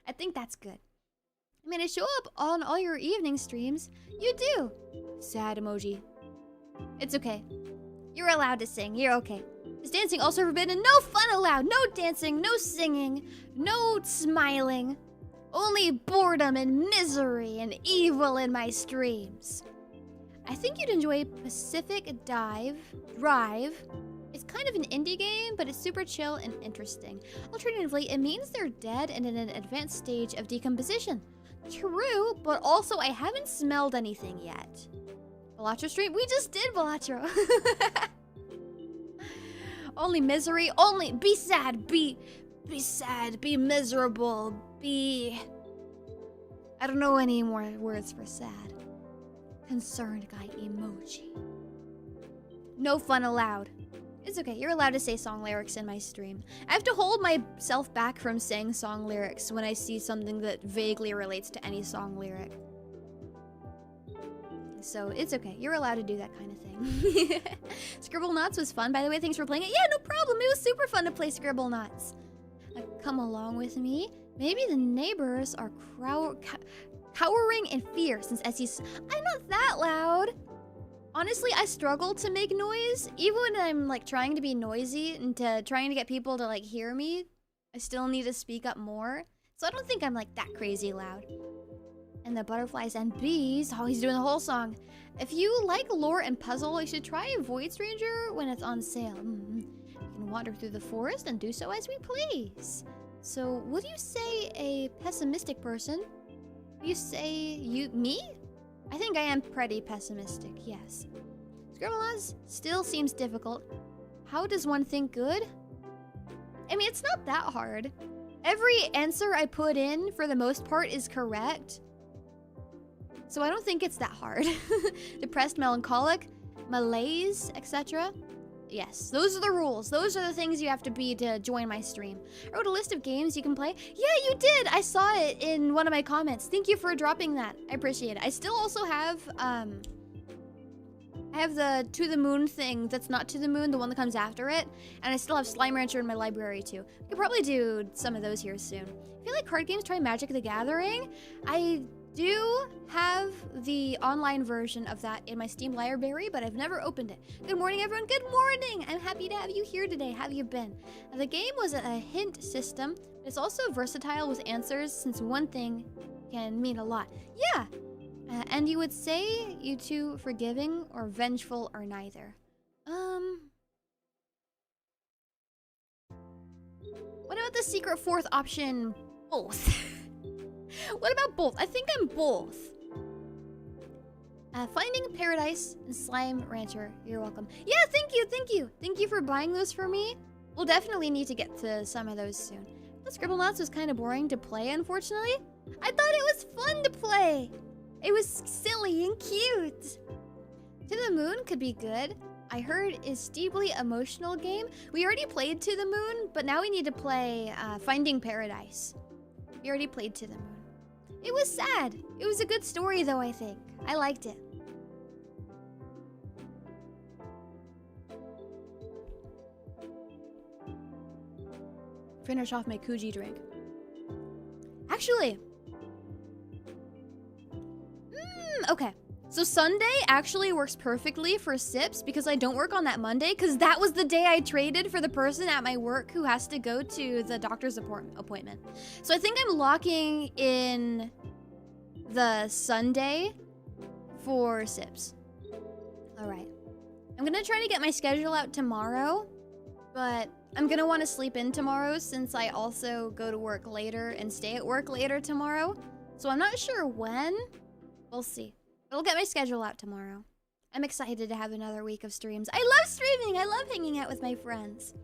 A: I think that's good. I mean, I show up on all your evening streams. You do. Sad emoji. It's okay. You're allowed to sing. You're okay. Is dancing also forbidden? No fun allowed. No dancing. No singing. No smiling. Only boredom and misery and evil in my streams. I think you'd enjoy Pacific Drive. It's kind of an indie game, but it's super chill and interesting. Alternatively, it means they're dead and in an advanced stage of decomposition. True, but also I haven't smelled anything yet. Balatro stream? We just did Balatro. Only misery, only be sad, be sad, be miserable, be... I don't know any more words for sad. Concerned guy emoji. No fun allowed. It's okay, you're allowed to say song lyrics in my stream. I have to hold myself back from saying song lyrics when I see something that vaguely relates to any song lyric. So it's okay, you're allowed to do that kind of thing. Scribble Knots was fun, by the way, thanks for playing it. Yeah, no problem, it was super fun to play Scribble Knots. Come along with me. Maybe the neighbors are cowering in fear since Essie's... I'm not that loud. Honestly, I struggle to make noise. Even when I'm, like, trying to be noisy and trying to get people to, like, hear me, I still need to speak up more. So I don't think I'm, like, that crazy loud. And the butterflies and bees. Oh, he's doing the whole song. If you like lore and puzzle, you should try Void Stranger when it's on sale. You can wander through the forest and do so as we please. So, would you say a pessimistic person? Would you say me? I think I am pretty pessimistic, yes. Scribblenauts still seems difficult. How does one think good? I mean, it's not that hard. Every answer I put in, for the most part, is correct. So I don't think it's that hard. Depressed, melancholic, malaise, etc. Yes, those are the rules. Those are the things you have to be to join my stream. I wrote a list of games you can play. Yeah, you did! I saw it in one of my comments. Thank you for dropping that. I appreciate it. I still also have, I have the To the Moon thing that's not To the Moon, the one that comes after it. And I still have Slime Rancher in my library, too. I could probably do some of those here soon. If you like card games, try Magic the Gathering. I do have the online version of that in my Steam library, but I've never opened it. Good morning, everyone. Good morning. I'm happy to have you here today. How have you been? Now, the game was a hint system, but it's also versatile with answers since one thing can mean a lot. Yeah. And you would say you two forgiving or vengeful or neither. What about the secret fourth option? Both. What about both? I think I'm both. Finding Paradise and Slime Rancher. You're welcome. Yeah, thank you, thank you. Thank you for buying those for me. We'll definitely need to get to some of those soon. The Scribblenauts was kind of boring to play, unfortunately. I thought it was fun to play. It was silly and cute. To the Moon could be good. I heard is deeply emotional game. We already played To the Moon, but now we need to play Finding Paradise. We already played To the Moon. It was sad. It was a good story, though, I think. I liked it. Finish off my Kuji drink. Actually. Okay. So Sunday actually works perfectly for sips because I don't work on that Monday because that was the day I traded for the person at my work who has to go to the doctor's appointment. So I think I'm locking in the Sunday for sips. All right. I'm going to try to get my schedule out tomorrow But I'm gonna want to sleep in tomorrow since I also go to work later and stay at work later tomorrow. So I'm not sure when. We'll see. I'll get my schedule out tomorrow. I'm excited to have another week of streams. I love streaming! I love hanging out with my friends.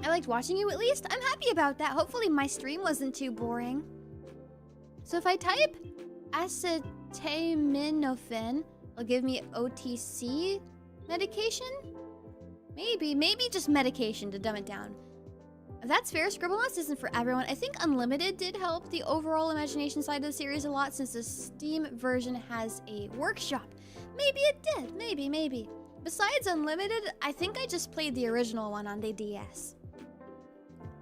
A: I liked watching you at least. I'm happy about that. Hopefully my stream wasn't too boring. So if I type acetaminophen, it'll give me OTC medication? Maybe just medication to dumb it down. If that's fair, Scribblenauts isn't for everyone. I think Unlimited did help the overall imagination side of the series a lot since the Steam version has a workshop. Maybe it did. Maybe. Besides Unlimited, I think I just played the original one on the DS.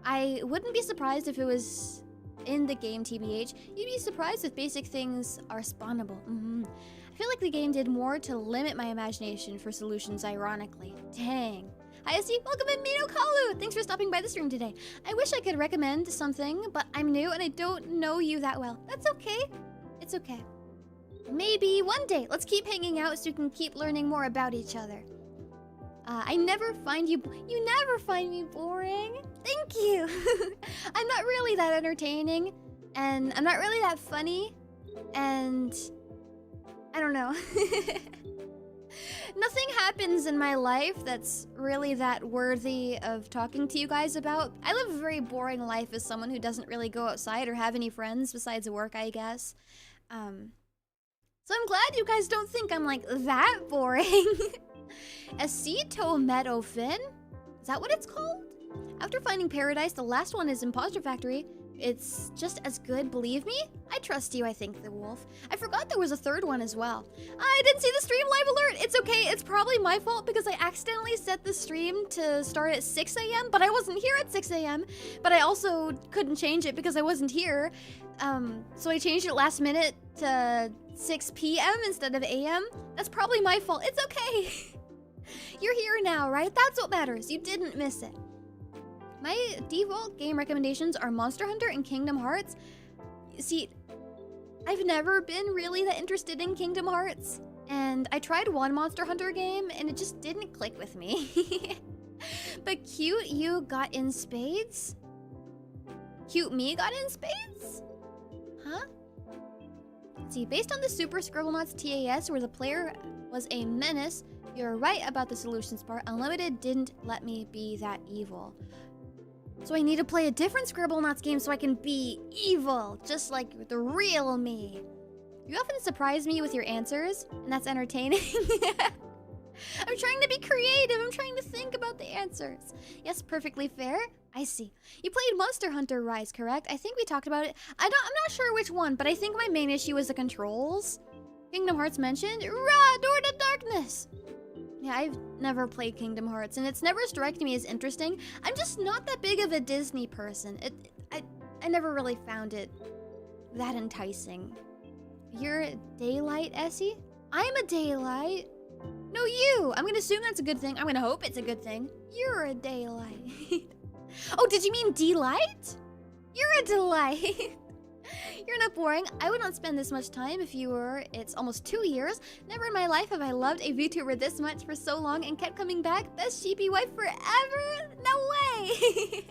A: I wouldn't be surprised if it was in the game, TBH. You'd be surprised if basic things are spawnable. I feel like the game did more to limit my imagination for solutions, ironically. Dang. Hi, Essie. Welcome in, Mino Kalu. Thanks for stopping by the stream today. I wish I could recommend something, but I'm new and I don't know you that well. That's okay. It's okay. Maybe one day. Let's keep hanging out so we can keep learning more about each other. I never find you... You never find me boring. Thank you. I'm not really that entertaining, and I'm not really that funny, and... I don't know. Nothing happens in my life that's really that worthy of talking to you guys about. I live a very boring life as someone who doesn't really go outside or have any friends besides work, I guess. So I'm glad you guys don't think I'm like that boring. Acetaminophen? Is that what it's called? After finding Paradise, the last one is Imposter Factory. It's just as good, believe me? I trust you, I think, the wolf. I forgot there was a third one as well. I didn't see the stream live alert. It's okay, it's probably my fault because I accidentally set the stream to start at 6 a.m., but I wasn't here at 6 a.m. But I also couldn't change it because I wasn't here. So I changed it last minute to 6 p.m. instead of a.m. That's probably my fault. It's okay. You're here now, right? That's what matters. You didn't miss it. My default game recommendations are Monster Hunter and Kingdom Hearts. See, I've never been really that interested in Kingdom Hearts, and I tried one Monster Hunter game and it just didn't click with me. But Cute You got in spades? Cute Me got in spades? Huh? Let's see, based on the Super Scribblenauts TAS where the player was a menace, you're right about the solutions part. Unlimited didn't let me be that evil. So I need to play a different Scribblenauts game so I can be evil, just like the real me. You often surprise me with your answers, and that's entertaining. I'm trying to be creative. I'm trying to think about the answers. Yes, perfectly fair. I see. You played Monster Hunter Rise, correct? I think we talked about it. I'm not sure which one, but I think my main issue was the controls. Kingdom Hearts mentioned. Rah, door to darkness. Yeah, I've never played Kingdom Hearts, and it's never struck me as interesting. I'm just not that big of a Disney person. I never really found it that enticing. You're a daylight, Essie? I'm a daylight. No, you! I'm gonna assume that's a good thing. I'm gonna hope it's a good thing. You're a daylight. Oh, did you mean delight? You're a delight. You're not boring. I would not spend this much time if you were. It's almost 2 years. Never in my life have I loved a VTuber this much for so long and kept coming back. Best sheepy wife forever? No way!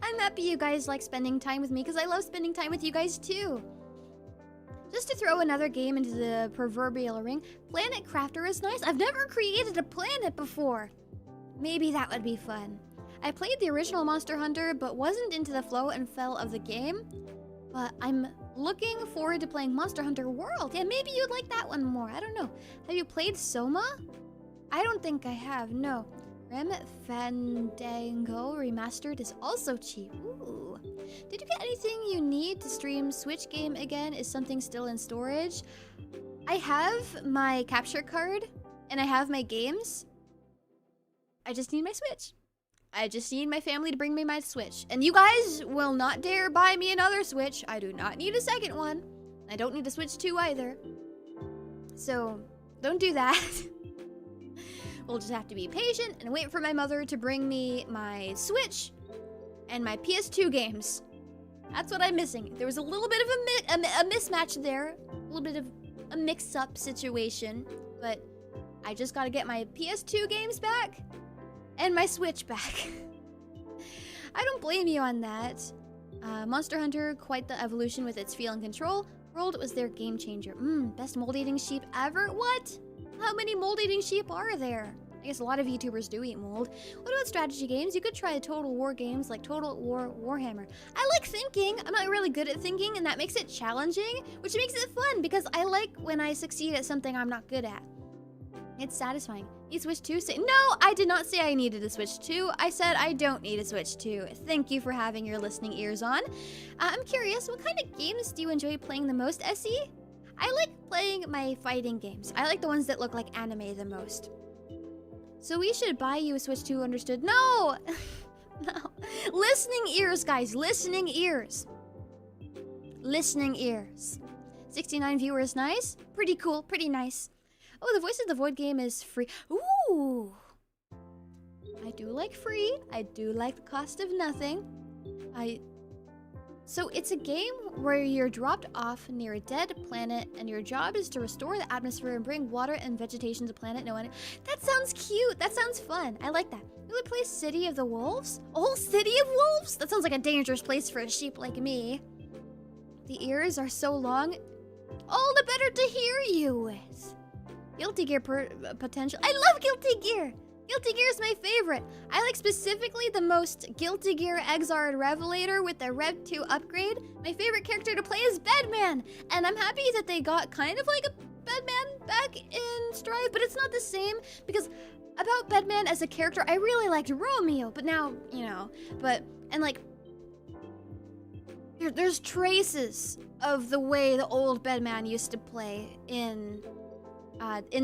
A: I'm happy you guys like spending time with me because I love spending time with you guys too. Just to throw another game into the proverbial ring, Planet Crafter is nice. I've never created a planet before. Maybe that would be fun. I played the original Monster Hunter but wasn't into the flow and fell of the game. But I'm looking forward to playing Monster Hunter World. Yeah, maybe you'd like that one more. I don't know. Have you played Soma? I don't think I have, no. Rem Fandango Remastered is also cheap. Ooh. Did you get anything you need to stream Switch game again? Is something still in storage? I have my capture card, and I have my games. I just need my Switch. I just need my family to bring me my Switch. And you guys will not dare buy me another Switch. I do not need a second one. I don't need a Switch 2 either. So, don't do that. We'll just have to be patient and wait for my mother to bring me my Switch and my PS2 games. That's what I'm missing. There was a little bit of a mismatch there. A little bit of a mix-up situation. But I just gotta get my PS2 games back. And my Switch back. I don't blame you on that. Monster Hunter, quite the evolution with its feel and control. World was their game changer. Best mold-eating sheep ever? What? How many mold-eating sheep are there? I guess a lot of YouTubers do eat mold. What about strategy games? You could try Total War games like Total War Warhammer. I like thinking. I'm not really good at thinking, and that makes it challenging, which makes it fun because I like when I succeed at something I'm not good at. It's satisfying. Need Switch 2? No, I did not say I needed a Switch 2. I said I don't need a Switch 2. Thank you for having your listening ears on. I'm curious, what kind of games do you enjoy playing the most, Essie? I like playing my fighting games. I like the ones that look like anime the most. So we should buy you a Switch 2, understood? No! No. Listening ears, guys. Listening ears. Listening ears. 69 viewers, nice. Pretty cool, pretty nice. Oh, the Voice of the Void game is free. Ooh! I do like free. I do like the cost of nothing. So it's a game where you're dropped off near a dead planet and your job is to restore the atmosphere and bring water and vegetation to the planet. That sounds cute. That sounds fun. I like that. You would play City of the Wolves? A whole city of wolves? That sounds like a dangerous place for a sheep like me. The ears are so long. All the better to hear you with. Guilty Gear potential. I love Guilty Gear. Guilty Gear is my favorite. I like specifically the most Guilty Gear Exard Revelator with the Rev 2 upgrade. My favorite character to play is Bedman, and I'm happy that they got kind of like a Bedman back in Strive, but it's not the same because about Bedman as a character, I really liked Romeo, but now, you know, and like, there's traces of the way the old Bedman used to play in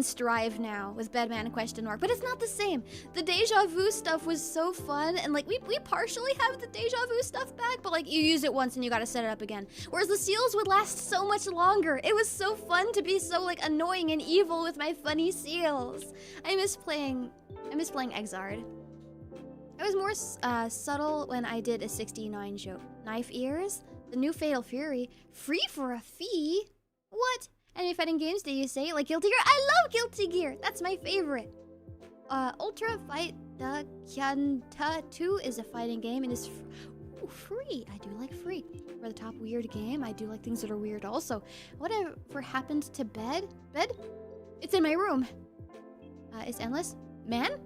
A: Strive now with Bedman ? But it's not the same. The deja vu stuff was so fun, and like we partially have the deja vu stuff back, but like you use it once and you gotta set it up again. Whereas the seals would last so much longer. It was so fun to be so like annoying and evil with my funny seals. I miss playing Exard. I was more subtle when I did a 69 joke. Knife ears? The new Fatal Fury? Free for a fee? What? Any fighting games did you say? Like Guilty Gear? I love Guilty Gear! That's my favorite. Ultra Fight the Kyanta 2 is a fighting game and is free. I do like free. For the top weird game, I do like things that are weird also. Whatever happened to bed? Bed? It's in my room. It's endless. Man?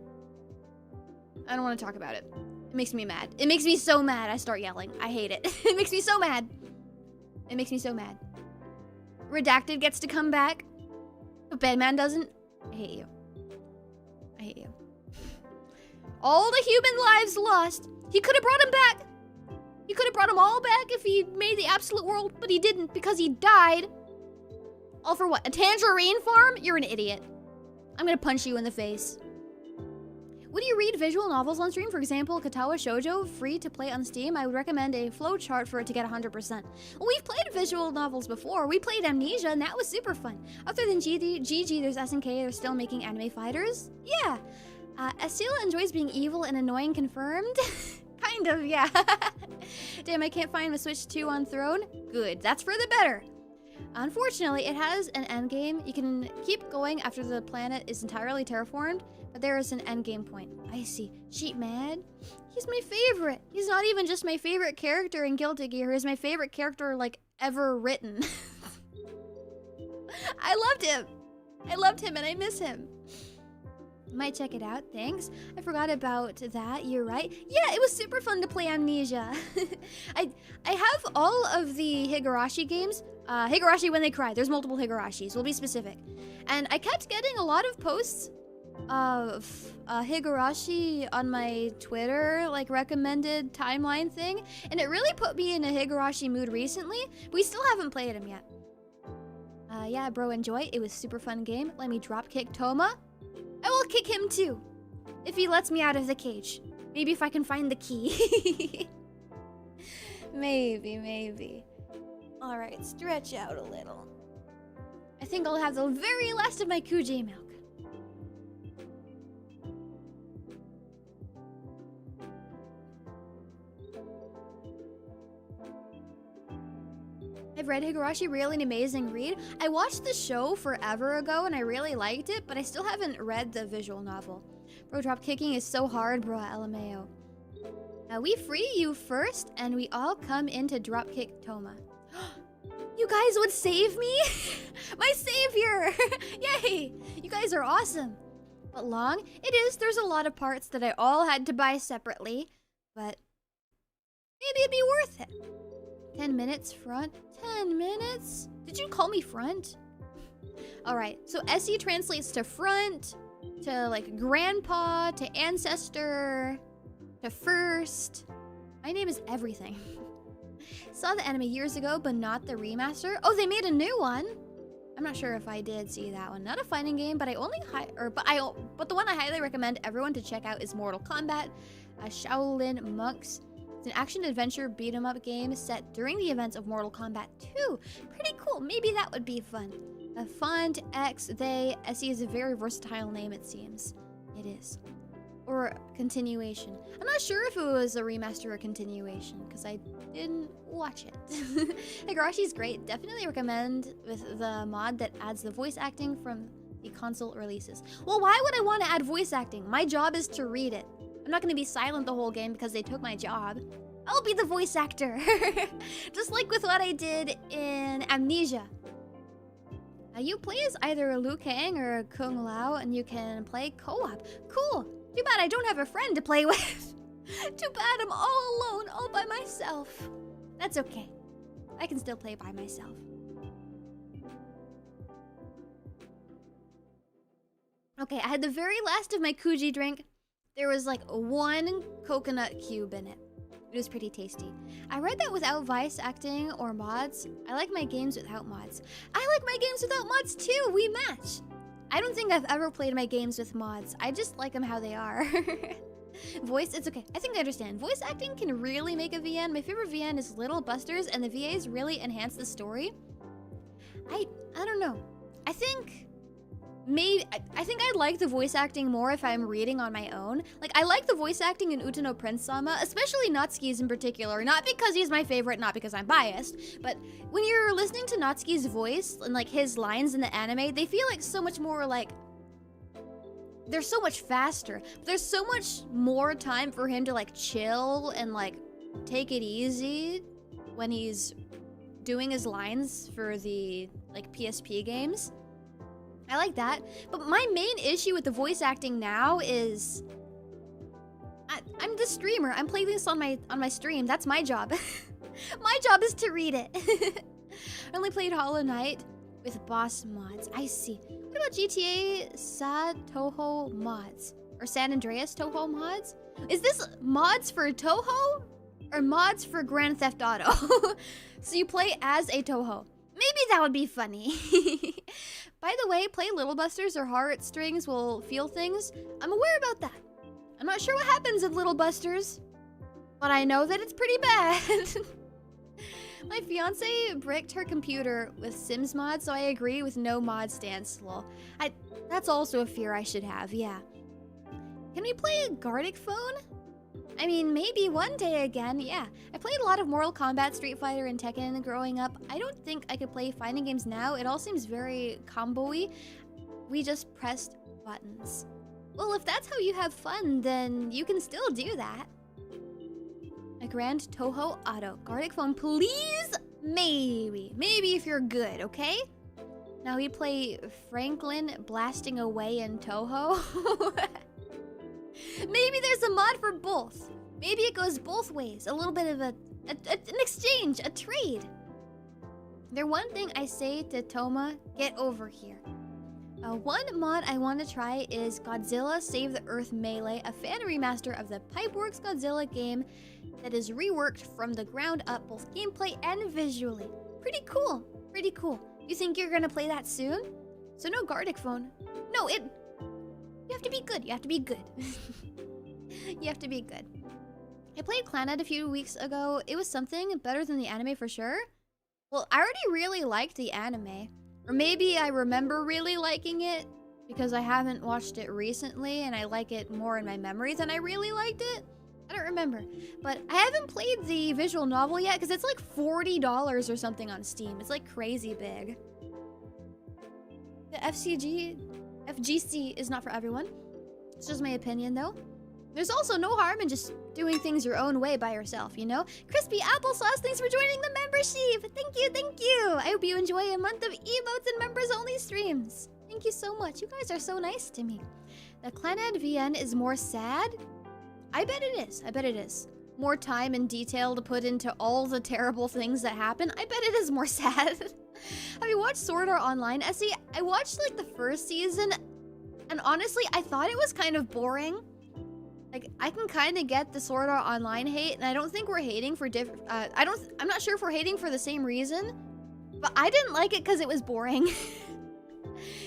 A: I don't want to talk about it. It makes me mad. It makes me so mad. I start yelling. I hate it. It makes me so mad. It makes me so mad. Redacted gets to come back, but Bedman doesn't. I hate you. I hate you. All the human lives lost. He could have brought him back. He could have brought them all back if he made the absolute world, but he didn't because he died. All for what? A tangerine farm? You're an idiot. I'm gonna punch you in the face. Would you read visual novels on stream? For example, Katawa Shoujo, free to play on Steam. I would recommend a flowchart for it to get 100%. Well, we've played visual novels before. We played Amnesia, and that was super fun. Other than GG, there's SNK. They're still making anime fighters. Yeah. Esila enjoys being evil and annoying, confirmed? Kind of, yeah. Damn, I can't find my Switch 2 on Throne. Good, that's for the better. Unfortunately, it has an endgame. You can keep going after the planet is entirely terraformed, but there is an endgame point. I see. Sheep mad? He's my favorite. He's not even just my favorite character in Guilty Gear. He's my favorite character, like, ever written. I loved him. I loved him and I miss him. Might check it out, thanks. I forgot about that, you're right. Yeah, it was super fun to play Amnesia. I have all of the Higurashi games. Higurashi When They Cry. There's multiple Higurashis, we'll be specific. And I kept getting a lot of posts of Higurashi on my Twitter, like, recommended timeline thing. And it really put me in a Higurashi mood recently. We still haven't played him yet. Yeah, bro, enjoy. It was a super fun game. Let me dropkick Toma. I will kick him too, if he lets me out of the cage. Maybe if I can find the key. Maybe. All right, stretch out a little. I think I'll have the very last of my Kuji milk. I've read Higurashi, really an amazing read. I watched the show forever ago and I really liked it, but I still haven't read the visual novel. Bro, drop kicking is so hard, bro, LMAO. We free you first, and we all come in to dropkick Toma. You guys would save me? My savior! Yay! You guys are awesome. But long? It is. There's a lot of parts that I all had to buy separately, but maybe it'd be worth it. 10 minutes front? 10 minutes? Did you call me front? Alright, so SE translates to front, to like grandpa, to ancestor, to first. My name is everything. Saw the anime years ago, but not the remaster. Oh, they made a new one. I'm not sure if I did see that one. Not a fighting game, but but the one I highly recommend everyone to check out is Mortal Kombat, Shaolin Monks. It's an action-adventure beat-em-up game set during the events of Mortal Kombat 2. Pretty cool. Maybe that would be fun. A font, X, they, SE is a very versatile name, it seems. It is. Or continuation. I'm not sure if it was a remaster or continuation, because I didn't watch it. Higarashi's great. Definitely recommend with the mod that adds the voice acting from the console releases. Well, why would I want to add voice acting? My job is to read it. I'm not going to be silent the whole game because they took my job. I'll be the voice actor. Just like with what I did in Amnesia. You play as either Liu Kang or Kung Lao, and you can play co-op. Cool. Too bad I don't have a friend to play with. Too bad I'm all alone, all by myself. That's okay. I can still play by myself. Okay, I had the very last of my Kuji drink. There was like one coconut cube in it. It was pretty tasty. I read that without voice acting or mods. I like my games without mods. I like my games without mods too. We match. I don't think I've ever played my games with mods. I just like them how they are. Voice, it's okay. I think I understand. Voice acting can really make a VN. My favorite VN is Little Busters, and the VAs really enhance the story. I don't know. I think I'd like the voice acting more if I'm reading on my own. Like, I like the voice acting in Utano Prince-sama, especially Natsuki's in particular. Not because he's my favorite, not because I'm biased, but when you're listening to Natsuki's voice and, like, his lines in the anime, they feel like so much more, like, they're so much faster. There's so much more time for him to, like, chill and, like, take it easy when he's doing his lines for the, like, PSP games. I like that, but my main issue with the voice acting now is I'm the streamer. I'm playing this on my stream. That's my job. My job is to read it. I only played Hollow Knight with boss mods. I see. What about GTA Sa Toho mods or San Andreas Toho mods? Is this mods for Toho or mods for Grand Theft Auto? So you play as a Toho. Maybe that would be funny. By the way, play Little Busters or Heartstrings will feel things. I'm aware about that. I'm not sure what happens in Little Busters, but I know that it's pretty bad. My fiance bricked her computer with Sims mods, so I agree with no mod stance, lol. That's also a fear I should have, yeah. Can we play a Gartic Phone? I mean, maybe one day again, yeah. I played a lot of Mortal Kombat, Street Fighter, and Tekken growing up. I don't think I could play fighting games now. It all seems very combo-y. We just pressed buttons. Well, if that's how you have fun, then you can still do that. A Grand Toho Auto. Gartic Phone, please? Maybe. Maybe if you're good, okay? Now we play Franklin blasting away in Toho. Maybe there's a mod for both. Maybe it goes both ways. A little bit of an exchange, a trade. There's one thing I say to Toma, get over here. One mod I want to try is Godzilla Save the Earth Melee, a fan remaster of the Pipeworks Godzilla game that is reworked from the ground up, both gameplay and visually. Pretty cool, pretty cool. You think you're gonna play that soon? So no Gartic Phone. No, you have to be good, you have to be good. You have to be good. I played Clannad a few weeks ago. It was something better than the anime for sure. Well, I already really liked the anime. Or maybe I remember really liking it because I haven't watched it recently and I like it more in my memory than I really liked it. I don't remember. But I haven't played the visual novel yet because it's like $40 or something on Steam. It's like crazy big. The FGC is not for everyone. It's just my opinion though. There's also no harm in just doing things your own way by yourself, you know? Crispy Applesauce, thanks for joining the membership. Thank you, thank you. I hope you enjoy a month of emotes and members-only streams. Thank you so much. You guys are so nice to me. The Clanad VN is more sad? I bet it is. I bet it is. More time and detail to put into all the terrible things that happen. I bet it is more sad. Have you watched Sword Art Online, Essie? I watched like the first season, and honestly, I thought it was kind of boring. Like, I can kind of get the Sword Art Online hate, and I don't think we're hating for different. I'm not sure if we're hating for the same reason, but I didn't like it because it was boring.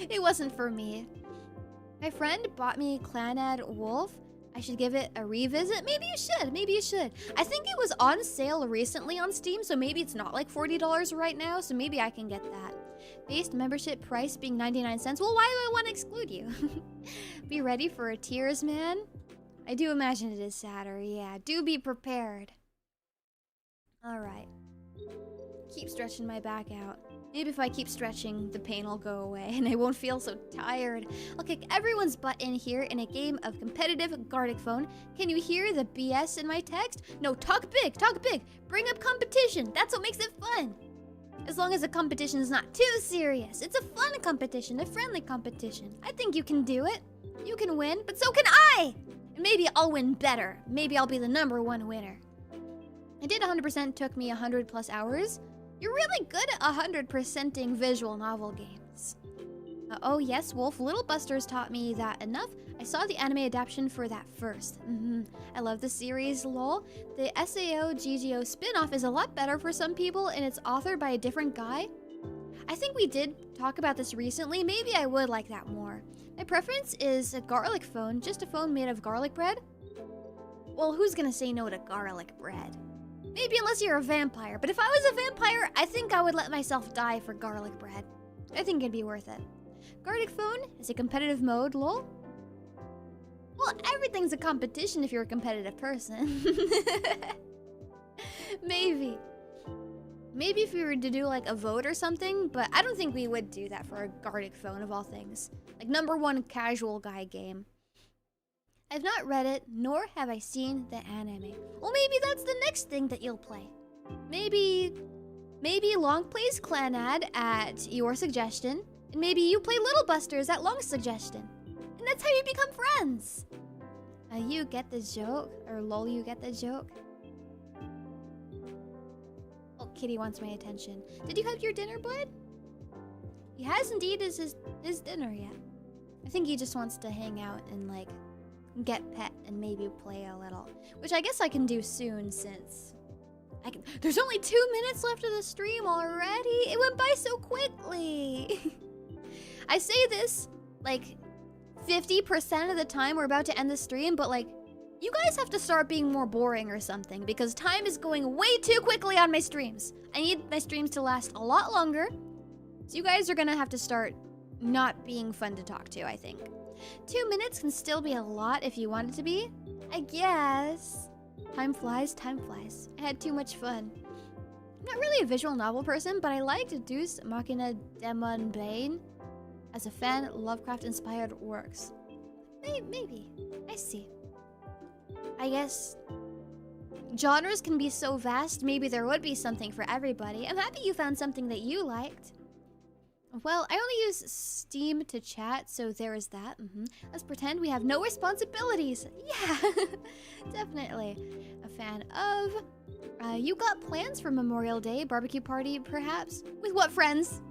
A: It wasn't for me. My friend bought me Clanad Wolf. I should give it a revisit. Maybe you should. Maybe you should. I think it was on sale recently on Steam, so maybe it's not like $40 right now, so maybe I can get that. Based membership price being 99 cents. Well, why do I want to exclude you? Be ready for a tears, man. I do imagine it is sadder, yeah. Do be prepared. Alright. Keep stretching my back out. Maybe if I keep stretching, the pain will go away and I won't feel so tired. I'll kick everyone's butt in here in a game of competitive Gartic Phone. Can you hear the BS in my text? No, talk big, talk big. Bring up competition. That's what makes it fun. As long as the competition is not too serious. It's a fun competition, a friendly competition. I think you can do it. You can win, but so can I! And maybe I'll win better. Maybe I'll be the #1 winner. I did 100%, took me 100 plus hours. You're really good at 100%ing visual novel games. Oh yes, Wolf, Little Busters taught me that enough. I saw the anime adaptation for that first. I love the series, lol. The SAO GGO spin-off is a lot better for some people and it's authored by a different guy. I think we did talk about this recently. Maybe I would like that more. My preference is a garlic phone, just a phone made of garlic bread. Well, who's gonna say no to garlic bread? Maybe unless you're a vampire, but if I was a vampire, I think I would let myself die for garlic bread. I think it'd be worth it. Garlic phone is a competitive mode, lol. Well, everything's a competition if you're a competitive person. Maybe. Maybe if we were to do like a vote or something, but I don't think we would do that for a Gartic Phone of all things. Like #1 casual guy game. I've not read it, nor have I seen the anime. Well, maybe that's the next thing that you'll play. Maybe Long plays Clanad at your suggestion, and maybe you play Little Busters at Long's suggestion. And that's how you become friends. You get the joke? Or lol, you get the joke? Oh, Kitty wants my attention. Did you have your dinner, bud? He has indeed his dinner yet. I think he just wants to hang out and like get pet and maybe play a little. Which I guess I can do soon since there's only 2 minutes left of the stream already. It went by so quickly. I say this like 50% of the time we're about to end the stream, but like you guys have to start being more boring or something because time is going way too quickly on my streams. I need my streams to last a lot longer. So you guys are gonna have to start not being fun to talk to, I think. 2 minutes can still be a lot if you want it to be, I guess. Time flies, time flies. I had too much fun. I'm not really a visual novel person, but I liked Deus Machina Demon Bane as a fan of Lovecraft-inspired works. Maybe. I see. I guess genres can be so vast, maybe there would be something for everybody. I'm happy you found something that you liked. Well, I only use Steam to chat, so there is that. Let's pretend we have no responsibilities. Yeah, definitely. A fan of... you got plans for Memorial Day? Barbecue party, perhaps? With what friends?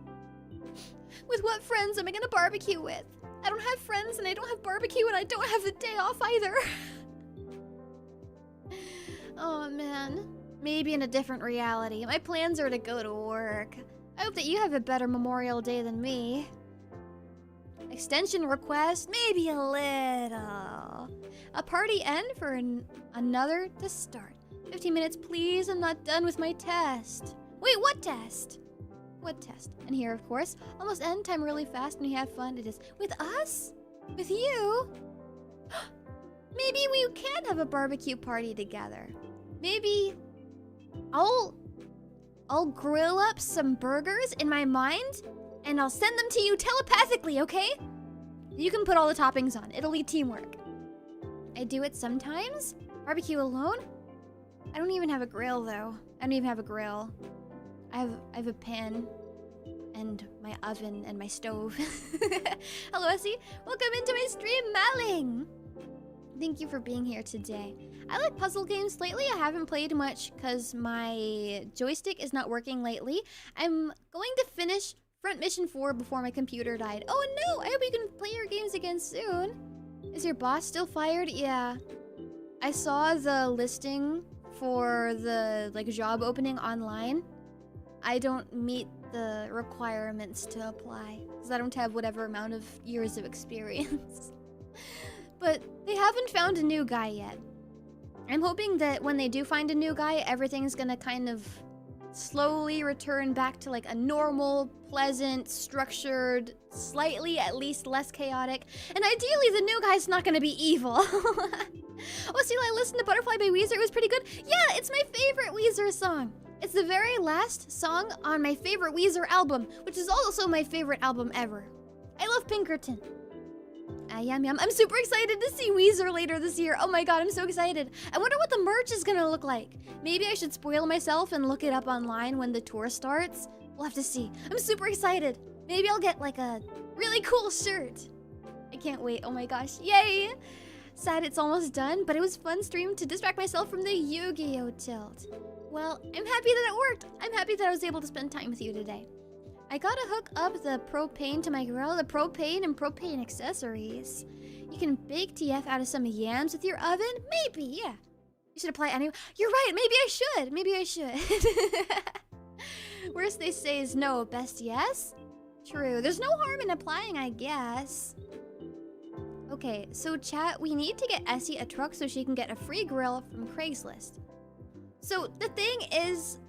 A: With what friends am I gonna barbecue with? I don't have friends, and I don't have barbecue, and I don't have the day off either. Oh, man. Maybe in a different reality. My plans are to go to work. I hope that you have a better Memorial Day than me. Extension request? Maybe a little. A party end for another to start. 15 minutes, please. I'm not done with my test. Wait, what test? What test? And here, of course, almost end time really fast and you have fun. It is with us? With you? maybe we can have a barbecue party together. Maybe I'll grill up some burgers in my mind and I'll send them to you telepathically, okay? You can put all the toppings on. It'll be teamwork. I do it sometimes. Barbecue alone? I don't even have a grill though. I don't even have a grill. I have a pan and my oven and my stove. Hello, Essie. Welcome into my stream, Maling. Thank you for being here today. I like puzzle games. Lately, I haven't played much because my joystick is not working lately. I'm going to finish Front Mission 4 before my computer died. Oh no, I hope you can play your games again soon. Is your boss still fired? Yeah. I saw the listing for the job opening online. I don't meet the requirements to apply because I don't have whatever amount of years of experience. But they haven't found a new guy yet. I'm hoping that when they do find a new guy, everything's gonna kind of slowly return back to like a normal, pleasant, structured, slightly at least less chaotic. And ideally, the new guy's not gonna be evil. Oh, Esila, I listened to Butterfly by Weezer. It was pretty good. Yeah, it's my favorite Weezer song. It's the very last song on my favorite Weezer album, which is also my favorite album ever. I love Pinkerton. Yum yum. I'm super excited to see Weezer later this year. Oh my god, I'm so excited. I wonder what the merch is gonna look like. Maybe I should spoil myself and look it up online when the tour starts. We'll have to see. I'm super excited. Maybe I'll get like a really cool shirt. I can't wait. Oh my gosh. Yay! Sad it's almost done, but it was fun stream to distract myself from the Yu-Gi-Oh tilt. Well, I'm happy that it worked. I'm happy that I was able to spend time with you today. I gotta hook up the propane to my grill, the propane and propane accessories. You can bake TF out of some yams with your oven? Maybe, yeah. You should apply anyway. You're right, maybe I should. Maybe I should. Worst they say is no, best yes? True, there's no harm in applying, I guess. Okay, so chat, we need to get Essie a truck so she can get a free grill from Craigslist. So the thing is,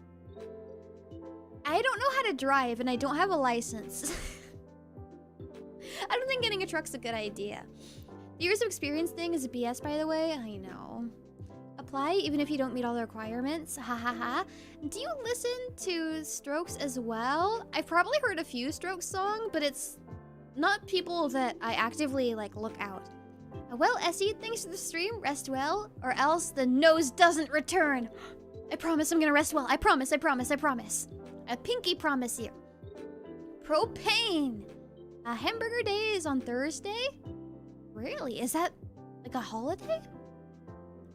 A: I don't know how to drive and I don't have a license. I don't think getting a truck's a good idea. The years of experience thing is a BS, by the way. I know. Apply even if you don't meet all the requirements. Ha ha ha. Do you listen to Strokes as well? I've probably heard a few Strokes songs, but it's not people that I actively look out. Well, Essie, thanks for the stream. Rest well, or else the nose doesn't return. I promise I'm gonna rest well. I promise, I promise, I promise. A pinky promise here. Propane. Hamburger day is on Thursday? Really? Is that like a holiday?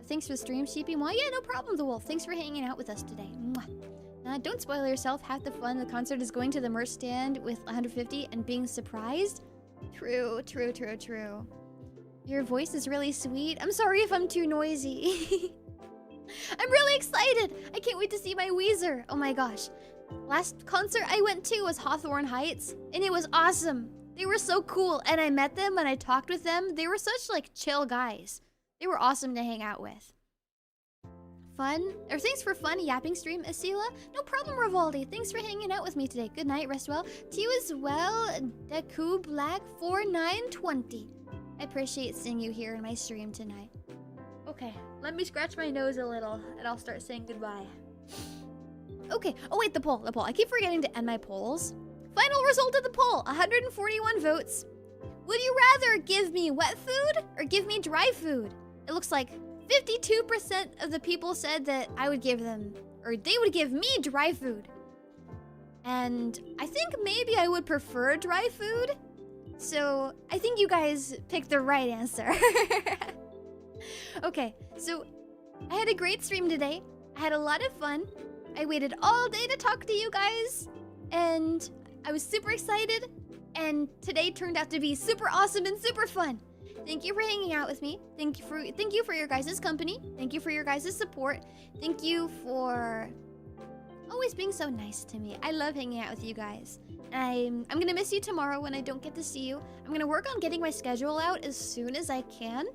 A: Thanks for the stream, Sheepy. Well, yeah, no problem, The Wolf. Thanks for hanging out with us today. Mwah. Don't spoil yourself. Half the fun of the concert is going to the merch stand with 150 and being surprised. True, true, true, true. Your voice is really sweet. I'm sorry if I'm too noisy. I'm really excited. I can't wait to see my Weezer. Oh my gosh. Last concert I went to was Hawthorne Heights, and it was awesome. They were so cool, and I met them and I talked with them. They were such chill guys. They were awesome to hang out with. Fun, or thanks for fun yapping stream, Esila. No problem, Rivaldi. Thanks for hanging out with me today. Good night, rest well. To you as well, Deku Black 4920. I appreciate seeing you here in my stream tonight. Okay, let me scratch my nose a little, and I'll start saying goodbye. Okay, oh wait, the poll. I keep forgetting to end my polls. Final result of the poll, 141 votes. Would you rather give me wet food or give me dry food? It looks like 52% of the people said that I would give them, or they would give me dry food. And I think maybe I would prefer dry food. So I think you guys picked the right answer. Okay, so I had a great stream today. I had a lot of fun. I waited all day to talk to you guys, and I was super excited, and today turned out to be super awesome and super fun. Thank you for hanging out with me. Thank you for your guys' company. Thank you for your guys' support. Thank you for always being so nice to me. I love hanging out with you guys. I'm gonna miss you tomorrow when I don't get to see you. I'm gonna work on getting my schedule out as soon as I can.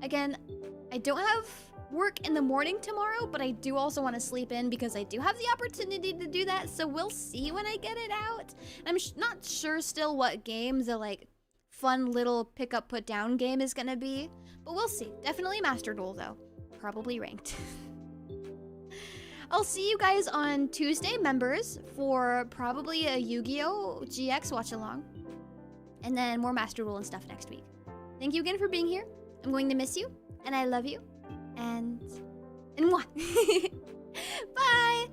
A: Again, I don't have work in the morning tomorrow, but I do also want to sleep in because I do have the opportunity to do that, so we'll see when I get it out. I'm not sure still what game the fun little pick up put down game is gonna be. But we'll see. Definitely Master Duel though. Probably ranked. I'll see you guys on Tuesday, members, for probably a Yu-Gi-Oh! GX watch-along. And then more Master Duel and stuff next week. Thank you again for being here. I'm going to miss you, and I love you. And mwah. Bye!